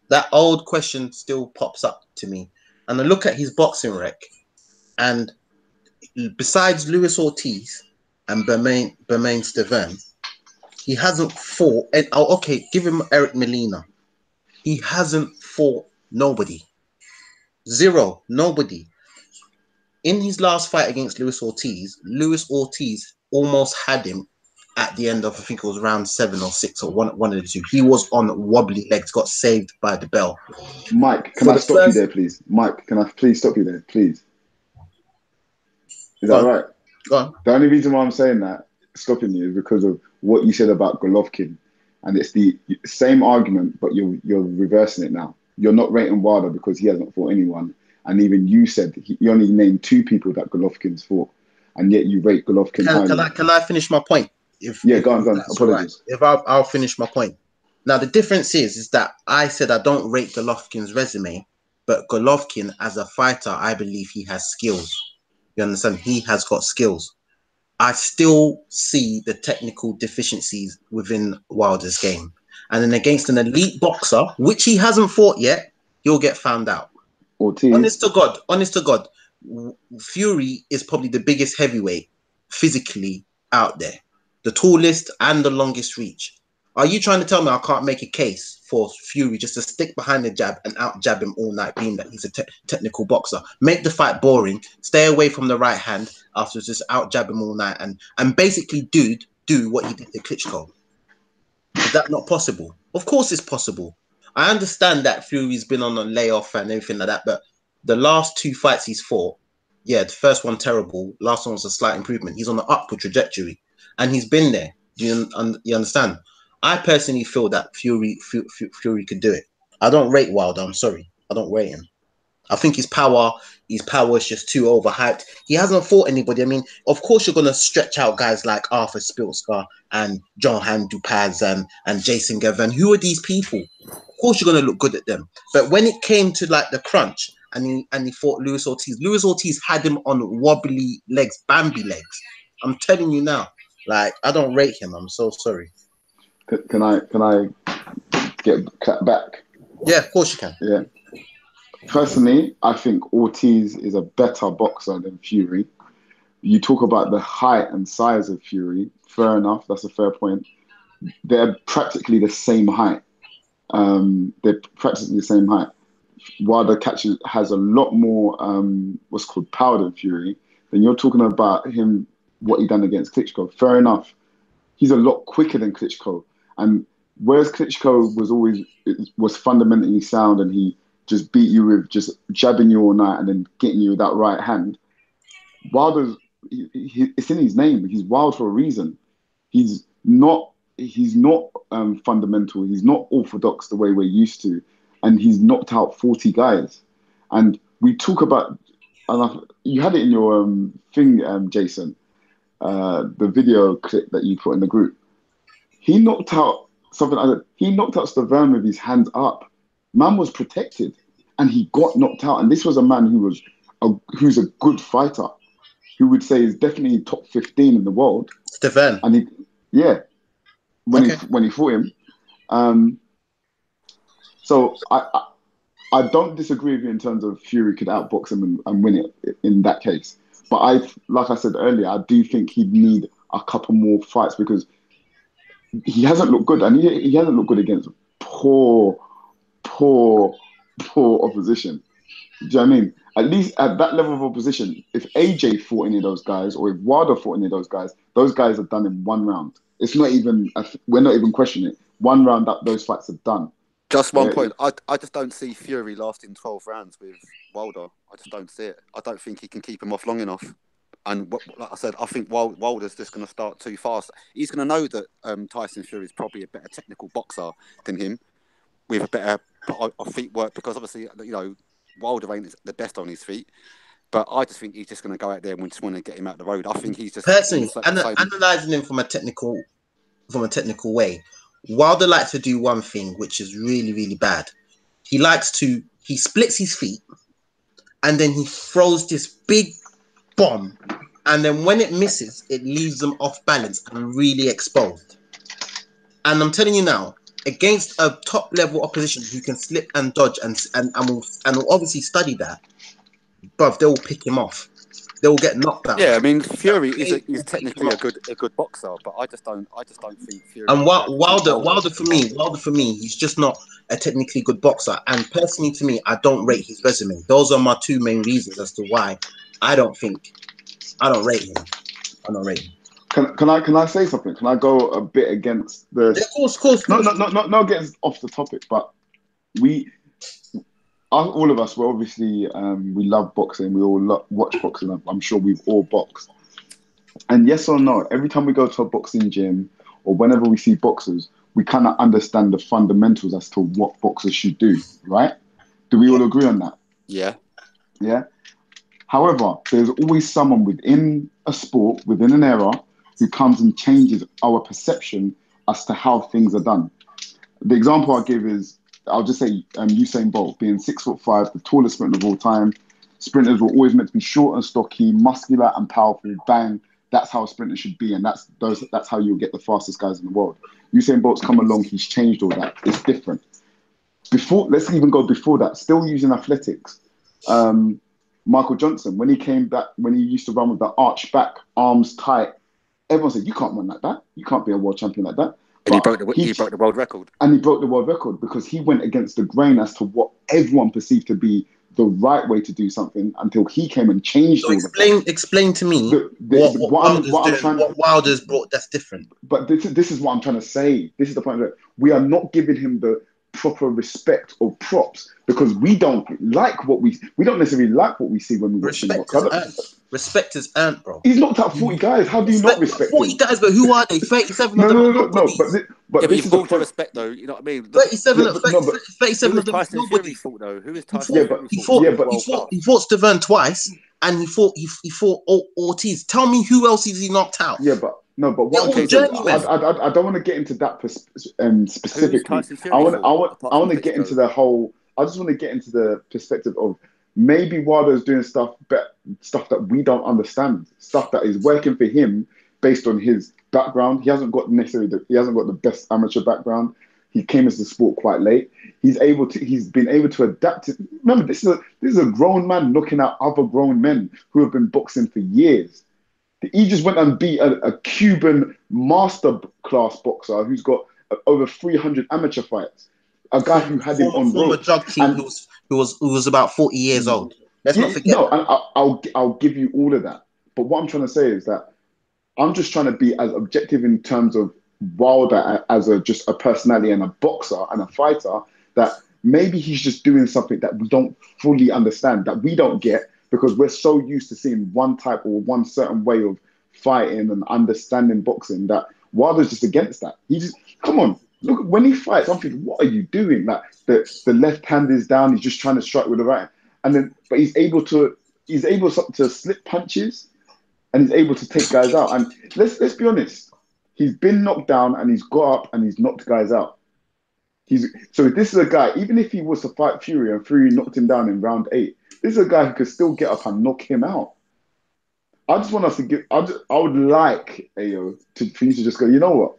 That old question still pops up to me. And I look at his boxing rec, and besides Luis Ortiz and Bermain Stavern, he hasn't fought. And okay, give him Eric Molina. He hasn't fought nobody. Zero. Nobody. In his last fight against Luis Ortiz almost had him at the end of, I think it was round 7 or 6 or one of the two. He was on wobbly legs, got saved by the bell. Mike, can I stop you there, please? Mike, can I please stop you there, please? Is that right? Go on. The only reason why I'm saying that, stopping you, is because of what you said about Golovkin. And it's the same argument, but you're reversing it now. You're not rating Wilder because he hasn't fought anyone. And even you said you only named 2 people that Golovkin's fought. And yet you rate Golovkin highly. Can I finish my point? Go on. Apologies. Right. I'll finish my point. Now, the difference is that I said I don't rate Golovkin's resume, but Golovkin, as a fighter, I believe he has skills. You understand? He has got skills. I still see the technical deficiencies within Wilder's game. And then against an elite boxer, which he hasn't fought yet, he'll get found out. Ortiz. Honest to God, Fury is probably the biggest heavyweight physically out there. The tallest and the longest reach. Are you trying to tell me I can't make a case for Fury just to stick behind the jab and out-jab him all night, being that he's a technical boxer? Make the fight boring, stay away from the right hand after just out-jab him all night and basically do what he did to Klitschko. Is that not possible? Of course it's possible. I understand that Fury's been on a layoff and everything like that, but the last 2 fights he's fought, yeah, the first one terrible, last one was a slight improvement. He's on an upward trajectory. And he's been there. Do you understand? I personally feel that Fury could do it. I don't rate Wilder. I'm sorry. I don't rate him. I think his power is just too overhyped. He hasn't fought anybody. I mean, of course you're going to stretch out guys like Arthur Spilsgar and Johan Dupaz and Jason Gavin. Who are these people? Of course you're going to look good at them. But when it came to like the crunch and he fought Luis Ortiz had him on wobbly legs, Bambi legs. I'm telling you now. Like, I don't rate him. I'm so sorry. Can I get cut back? Yeah, of course you can. Yeah. Personally, I think Ortiz is a better boxer than Fury. You talk about the height and size of Fury. Fair enough. That's a fair point. They're practically the same height. Wilder has a lot more what's called power than Fury. Then you're talking about him, what he done against Klitschko. Fair enough. He's a lot quicker than Klitschko. And whereas Klitschko was fundamentally sound and he just beat you with just jabbing you all night and then getting you with that right hand, Wilder's, it's in his name. He's wild for a reason. He's not fundamental. He's not orthodox the way we're used to. And he's knocked out 40 guys. And we talk about, and you had it in your thing, Jason, the video clip that you put in the group. He knocked out he knocked out Stavern with his hands up. Man was protected and he got knocked out. And this was a man who was who's a good fighter, who would say is definitely top 15 in the world. Stefan. And when he fought him. So I don't disagree with you in terms of Fury could outbox him and win it in that case. But like I said earlier, I do think he'd need a couple more fights because he hasn't looked good, and he hasn't looked good against poor opposition. Do you know what I mean? At least at that level of opposition, if AJ fought any of those guys, or if Wilder fought any of those guys are done in one round. It's not even, we're not even questioning it. One round that those fights are done. Just one point. I just don't see Fury lasting 12 rounds with Wilder. I just don't see it. I don't think he can keep him off long enough. And like I said, I think Wilder's just going to start too fast. He's going to know that Tyson Fury is probably a better technical boxer than him, with a better feet work, because obviously, Wilder ain't the best on his feet. But I just think he's just going to go out there and we just want to get him out the road. I think he's just personally analysing him from a technical way. Wilder likes to do one thing which is really, really bad. He splits his feet and then he throws this big bomb, and then when it misses, it leaves them off balance and really exposed. And I'm telling you now, against a top level opposition who can slip and dodge and will obviously study that, bruv, they will pick him off. They will get knocked out. Yeah, I mean, Fury is technically a good boxer, but I just don't think Fury. And Wilder for me, he's just not a technically good boxer. And personally, to me, I don't rate his resume. Those are my two main reasons as to why I don't rate him. I don't rate him. Can I say something? Can I go a bit against the? Yeah, of course. No, getting off the topic, but all of us, we're obviously, we love boxing. We all watch boxing. I'm sure we've all boxed. And yes or no, every time we go to a boxing gym or whenever we see boxers, we kind of understand the fundamentals as to what boxers should do, right? Do we all agree on that? Yeah. Yeah. However, there's always someone within a sport, within an era, who comes and changes our perception as to how things are done. The example I'll give is, I'll just say Usain Bolt being 6'5", the tallest sprinter of all time. Sprinters were always meant to be short and stocky, muscular and powerful. Bang, that's how a sprinter should be, and that's how you'll get the fastest guys in the world. Usain Bolt's come along, he's changed all that. It's different. Let's even go before that. Still using athletics. Michael Johnson, when he came back, when he used to run with the arch back, arms tight, everyone said, "You can't run like that. You can't be a world champion like that." And he broke the world record. And he broke the world record because he went against the grain as to what everyone perceived to be the right way to do something until he came and changed all of that. Explain to me what Wilder's brought that's different. But this is what I'm trying to say. This is the point that we are not giving him the proper respect or props because we don't necessarily like what we see when we watch him. Respect is earned, bro. He's knocked out 40 guys. How do you not respect 40 him? guys, but who are they? 37 No. But you've got to respect, though. You know what I mean? 37 of them. Tyson Fury fought, though? Who is Tyson Fury? He fought Stefan twice, and he fought Ortiz. Tell me who else is he knocked out? Yeah, but what I don't want to get into that specifically. I want to get into the whole. I just want to get into the perspective of maybe Wilder's doing stuff that we don't understand, stuff that is working for him based on his background. He hasn't got the best amateur background. He came into the sport quite late. He's been able to adapt it. Remember, this is a grown man knocking out other grown men who have been boxing for years. He just went and beat a Cuban master class boxer who's got over 300 amateur fights. A guy who had him on former drug team who was about 40 years old. Let's not forget. No, and I'll give you all of that. But what I'm trying to say is that I'm just trying to be as objective in terms of Wilder as just a personality and a boxer and a fighter, that maybe he's just doing something that we don't fully understand, that we don't get, because we're so used to seeing one type or one certain way of fighting and understanding boxing that Wilder's just against that. Come on. Look, when he fights, I'm thinking, what are you doing? Like the left hand is down, he's just trying to strike with the right, but he's able to slip punches, and he's able to take guys out. And let's be honest, he's been knocked down and he's got up and he's knocked guys out. So this is a guy, even if he was to fight Fury and Fury knocked him down in round 8, this is a guy who could still get up and knock him out. I just want us to give. I would like Ayo for you to just go. You know what?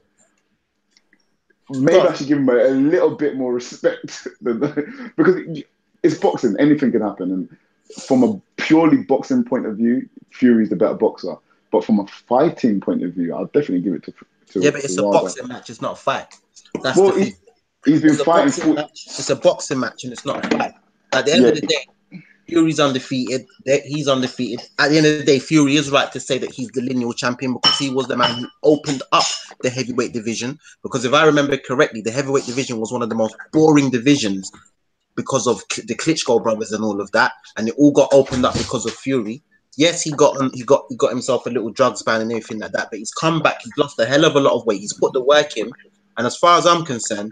Maybe I should give him a little bit more respect because it's boxing. Anything can happen, and from a purely boxing point of view, Fury's the better boxer. But from a fighting point of view, I'll definitely give it to yeah, but it's Wilder. a boxing match. It's not a fight. That's Well, the thing. He's been fighting. It's a boxing match, and it's not a fight. At the end of the day, Fury's undefeated. He's undefeated. At the end of the day, Fury is right to say that he's the lineal champion because he was the man who opened up the heavyweight division. Because if I remember correctly, the heavyweight division was one of the most boring divisions because of the Klitschko brothers and all of that, and it all got opened up because of Fury. Yes, he got himself a little drugs ban and everything like that, but he's come back. He's lost a hell of a lot of weight. He's put the work in, and as far as I'm concerned,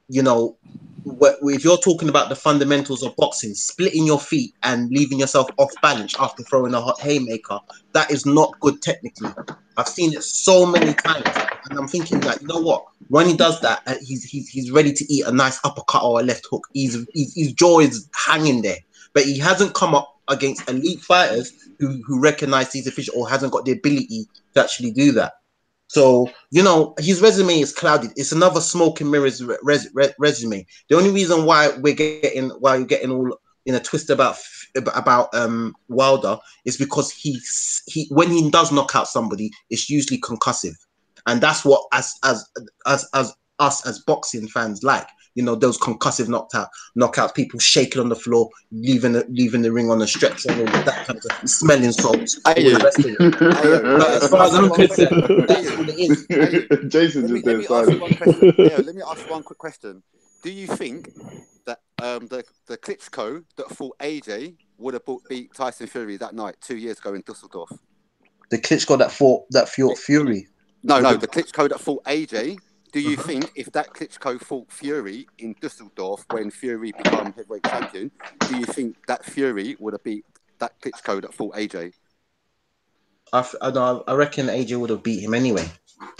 you know, if you're talking about the fundamentals of boxing, splitting your feet and leaving yourself off balance after throwing a hot haymaker, that is not good technically. I've seen it so many times, and I'm thinking that, you know what? When he does that, he's ready to eat a nice uppercut or a left hook. His jaw is hanging there, but he hasn't come up against elite fighters who recognize these officials or hasn't got the ability to actually do that. So, you know, his resume is clouded. It's another smoke and mirrors resume. The only reason why you're getting all in a twist about Wilder is because he when he does knock out somebody, it's usually concussive, and that's what us as boxing fans like. You know, those concussive knockouts, people shaking on the floor, leaving the ring on a stretcher, and all that kind of stuff, smelling salts. As far as I'm concerned, that's what it is. Jason let me ask you one quick question. Do you think that the Klitschko that fought AJ would have beat Tyson Fury that night 2 years ago in Dusseldorf? The Klitschko that fought Fury? No, the Klitschko that fought AJ. Do you think if that Klitschko fought Fury in Dusseldorf when Fury became heavyweight champion, do you think that Fury would have beat that Klitschko that fought AJ? I reckon AJ would have beat him anyway.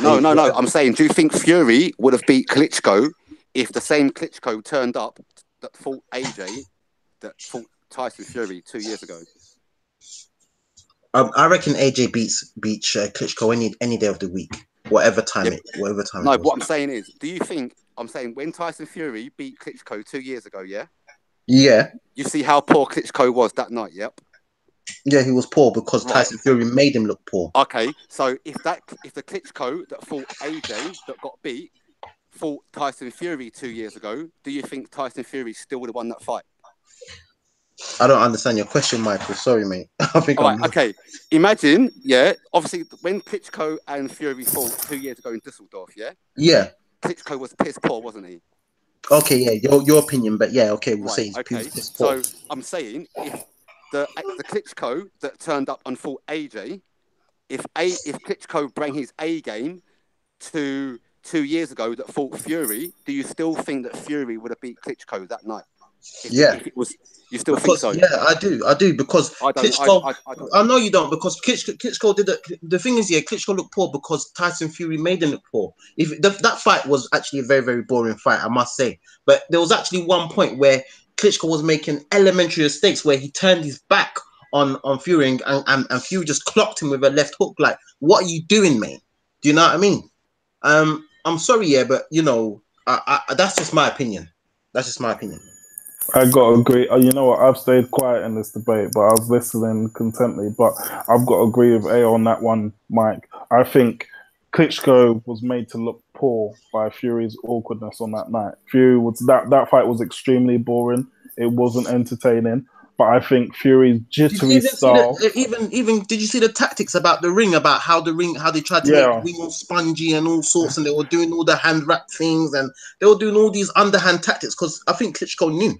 No. I'm saying, do you think Fury would have beat Klitschko if the same Klitschko turned up that fought AJ that fought Tyson Fury 2 years ago? I reckon AJ beats Klitschko any day of the week. Whatever time. No, what I'm saying is, when Tyson Fury beat Klitschko 2 years ago, yeah? Yeah. You see how poor Klitschko was that night, yep? Yeah, he was poor because Tyson Fury made him look poor. Okay, so if the Klitschko that fought AJ that got beat fought Tyson Fury 2 years ago, do you think Tyson Fury still would have won that fight? I don't understand your question, Michael. Sorry, mate. I think okay. Imagine, obviously when Klitschko and Fury fought 2 years ago in Dusseldorf, Yeah. Klitschko was piss poor, wasn't he? Okay, yeah, your opinion, but yeah, okay, we'll say he's piss poor. So I'm saying if the Klitschko that turned up and fought AJ, if Klitschko bring his A game to 2 years ago that fought Fury, do you still think that Fury would have beat Klitschko that night? If it was, you still think so? Yeah, I do because Klitschko. I know you don't because Klitschko did it. The thing is, Klitschko looked poor because Tyson Fury made him look poor. If that fight was actually a very, very boring fight, I must say. But there was actually one point where Klitschko was making elementary mistakes where he turned his back on Fury and Fury just clocked him with a left hook. Like, what are you doing, mate? Do you know what I mean? I'm sorry, but you know, that's just my opinion. I got to agree. You know what? I've stayed quiet in this debate, but I was listening contently. But I've got to agree with A on that one, Mike. I think Klitschko was made to look poor by Fury's awkwardness on that night. Fury was that fight was extremely boring. It wasn't entertaining. But I think Fury's jittery style. Even did you see the tactics about the ring? About how they tried to make the ring all spongy and all sorts, and they were doing all the hand wrap things, and they were doing all these underhand tactics because I think Klitschko knew.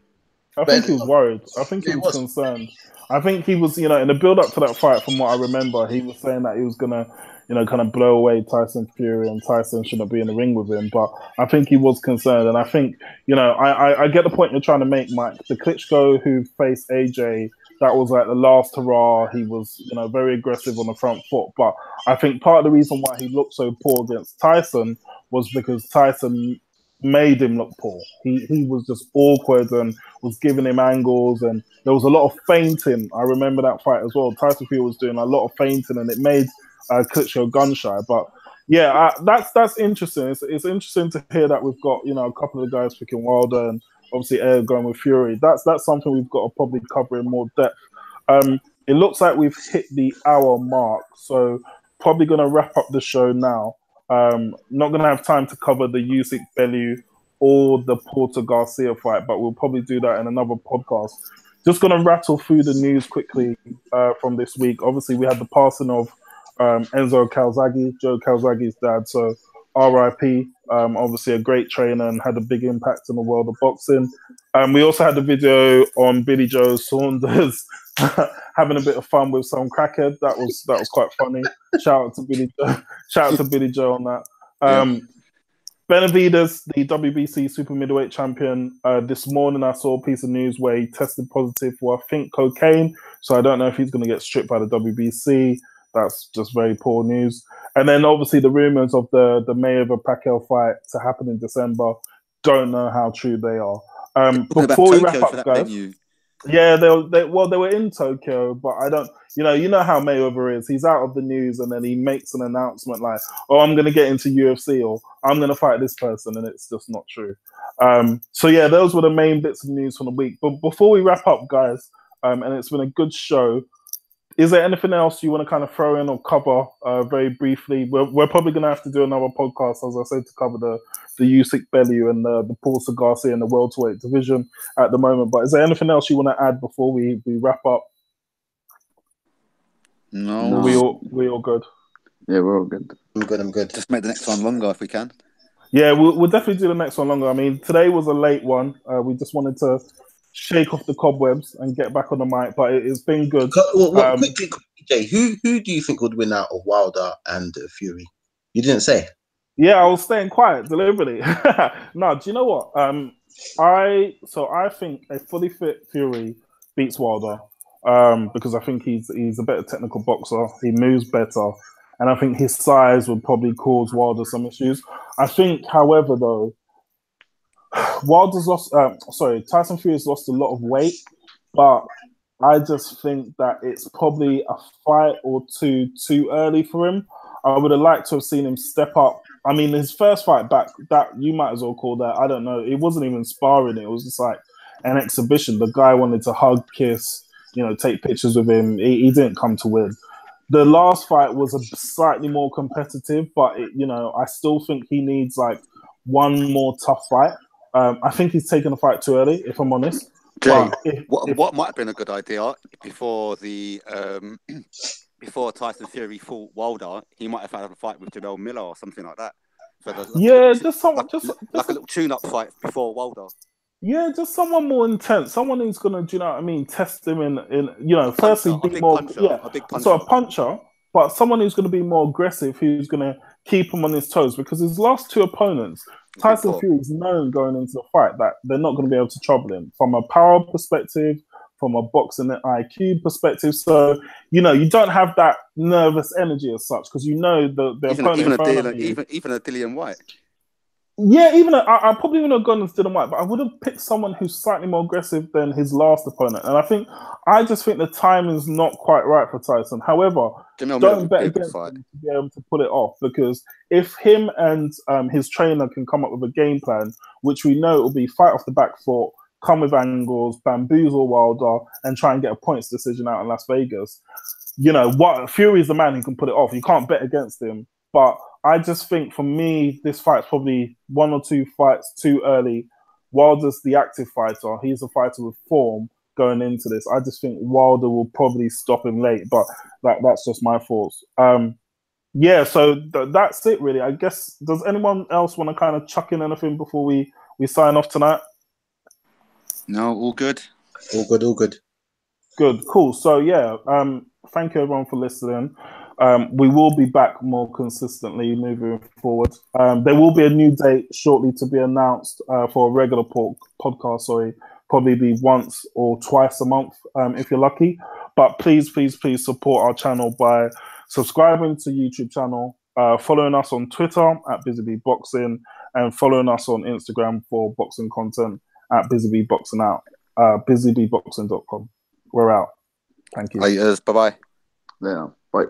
I think he was worried. I think he was concerned. I think he was, in the build up to that fight, from what I remember, he was saying that he was gonna, kind of blow away Tyson Fury and Tyson shouldn't be in the ring with him. But I think he was concerned, and I think, I get the point you're trying to make, Mike. The Klitschko who faced AJ, that was like the last hurrah. He was, very aggressive on the front foot. But I think part of the reason why he looked so poor against Tyson was because Tyson made him look poor. He was just awkward and was giving him angles, and there was a lot of feinting. I remember that fight as well. Tyson Fury was doing a lot of feinting, and it made Klitschko gun shy. But yeah, that's interesting. It's interesting to hear that we've got, you know, a couple of the guys picking Wilder and obviously Air going with Fury. That's something we've got to probably cover in more depth. It looks like we've hit the hour mark, so probably going to wrap up the show now. Not going to have time to cover the Usyk Bellew or the Porter Garcia fight, but we'll probably do that in another podcast. Just going to rattle through the news quickly from this week. Obviously, we had the passing of Enzo Calzaghe, Joe Calzaghe's dad. So RIP. Obviously, a great trainer and had a big impact in the world of boxing. We also had the video on Billy Joe Saunders having a bit of fun with some crackhead. That was quite funny. Shout out to Billy Joe. Shout out to Billy Joe on that. Benavidez, the WBC super middleweight champion, this morning I saw a piece of news where he tested positive for, I think, cocaine. So I don't know if he's going to get stripped by the WBC. That's just very poor news. And then obviously the rumors of the Mayweather-Pacquiao fight to happen in December, don't know how true they are. Before we wrap up, guys. Venue. Yeah, they were in Tokyo, but I don't, you know how Mayweather is. He's out of the news and then he makes an announcement like, oh, I'm going to get into UFC or I'm going to fight this person, and it's just not true. So yeah, those were the main bits of news from the week. But before we wrap up, guys, and it's been a good show, is there anything else you want to kind of throw in or cover very briefly? We're probably going to have to do another podcast, as I said, to cover the Usyk Bellew and the Porter Garcia in the welterweight division at the moment. But is there anything else you want to add before we wrap up? No. We all good? Yeah, we're all good. I'm good. Just make the next one longer if we can. Yeah, we'll definitely do the next one longer. I mean, today was a late one. We just wanted to shake off the cobwebs and get back on the mic, but it's been good. Quickly, Jay, who do you think would win out of Wilder and Fury? You didn't say. Yeah, I was staying quiet deliberately. No, do you know what? I think a fully fit Fury beats Wilder because I think he's a better technical boxer. He moves better, and I think his size would probably cause Wilder some issues. I think, however, though, Tyson Fury's lost a lot of weight, but I just think that it's probably a fight or two too early for him. I would have liked to have seen him step up. I mean, his first fight back, that you might as well call that, I don't know, it wasn't even sparring. It was just like an exhibition. The guy wanted to hug, kiss, take pictures with him. He didn't come to win. The last fight was a slightly more competitive, but I still think he needs like one more tough fight. I think he's taken the fight too early, if I'm honest. Jay, what might have been a good idea before Tyson Fury fought Wilder, he might have had a fight with Jamel Miller or something like that. So just a little tune-up fight before Wilder. Yeah, just someone more intense, someone who's gonna, test him in firstly be more, a big puncher. So a puncher, but someone who's gonna be more aggressive, who's gonna keep him on his toes, because his last two opponents, Tyson Fury is known going into the fight that they're not going to be able to trouble him from a power perspective, from a boxing IQ perspective. So, you don't have that nervous energy as such, because the opponent even a Dillian White. Yeah, I probably wouldn't have gone with Dillian White, but I would have picked someone who's slightly more aggressive than his last opponent. And I just think the timing is not quite right for Tyson. However, don't bet against him to be able to pull it off, because if him and his trainer can come up with a game plan, which we know it will be fight off the back foot, come with angles, bamboozle Wilder, and try and get a points decision out in Las Vegas, Fury's the man who can put it off. You can't bet against him. But I just think, for me, this fight's probably one or two fights too early. Wilder's the active fighter. He's a fighter with form going into this. I just think Wilder will probably stop him late, but that's just my thoughts. So that's it, really. I guess, does anyone else want to kind of chuck in anything before we sign off tonight? No, all good. All good. Good, cool. So, thank you, everyone, for listening. We will be back more consistently moving forward. There will be a new date shortly to be announced for a regular podcast. Probably be once or twice a month if you're lucky. But please support our channel by subscribing to the YouTube channel, following us on Twitter at BusyBee Boxing, and following us on Instagram for boxing content at BusyBee Boxing out. BusyBeeBoxing.com. We're out. Thank you. Laters. Bye-bye. Yeah. Bye.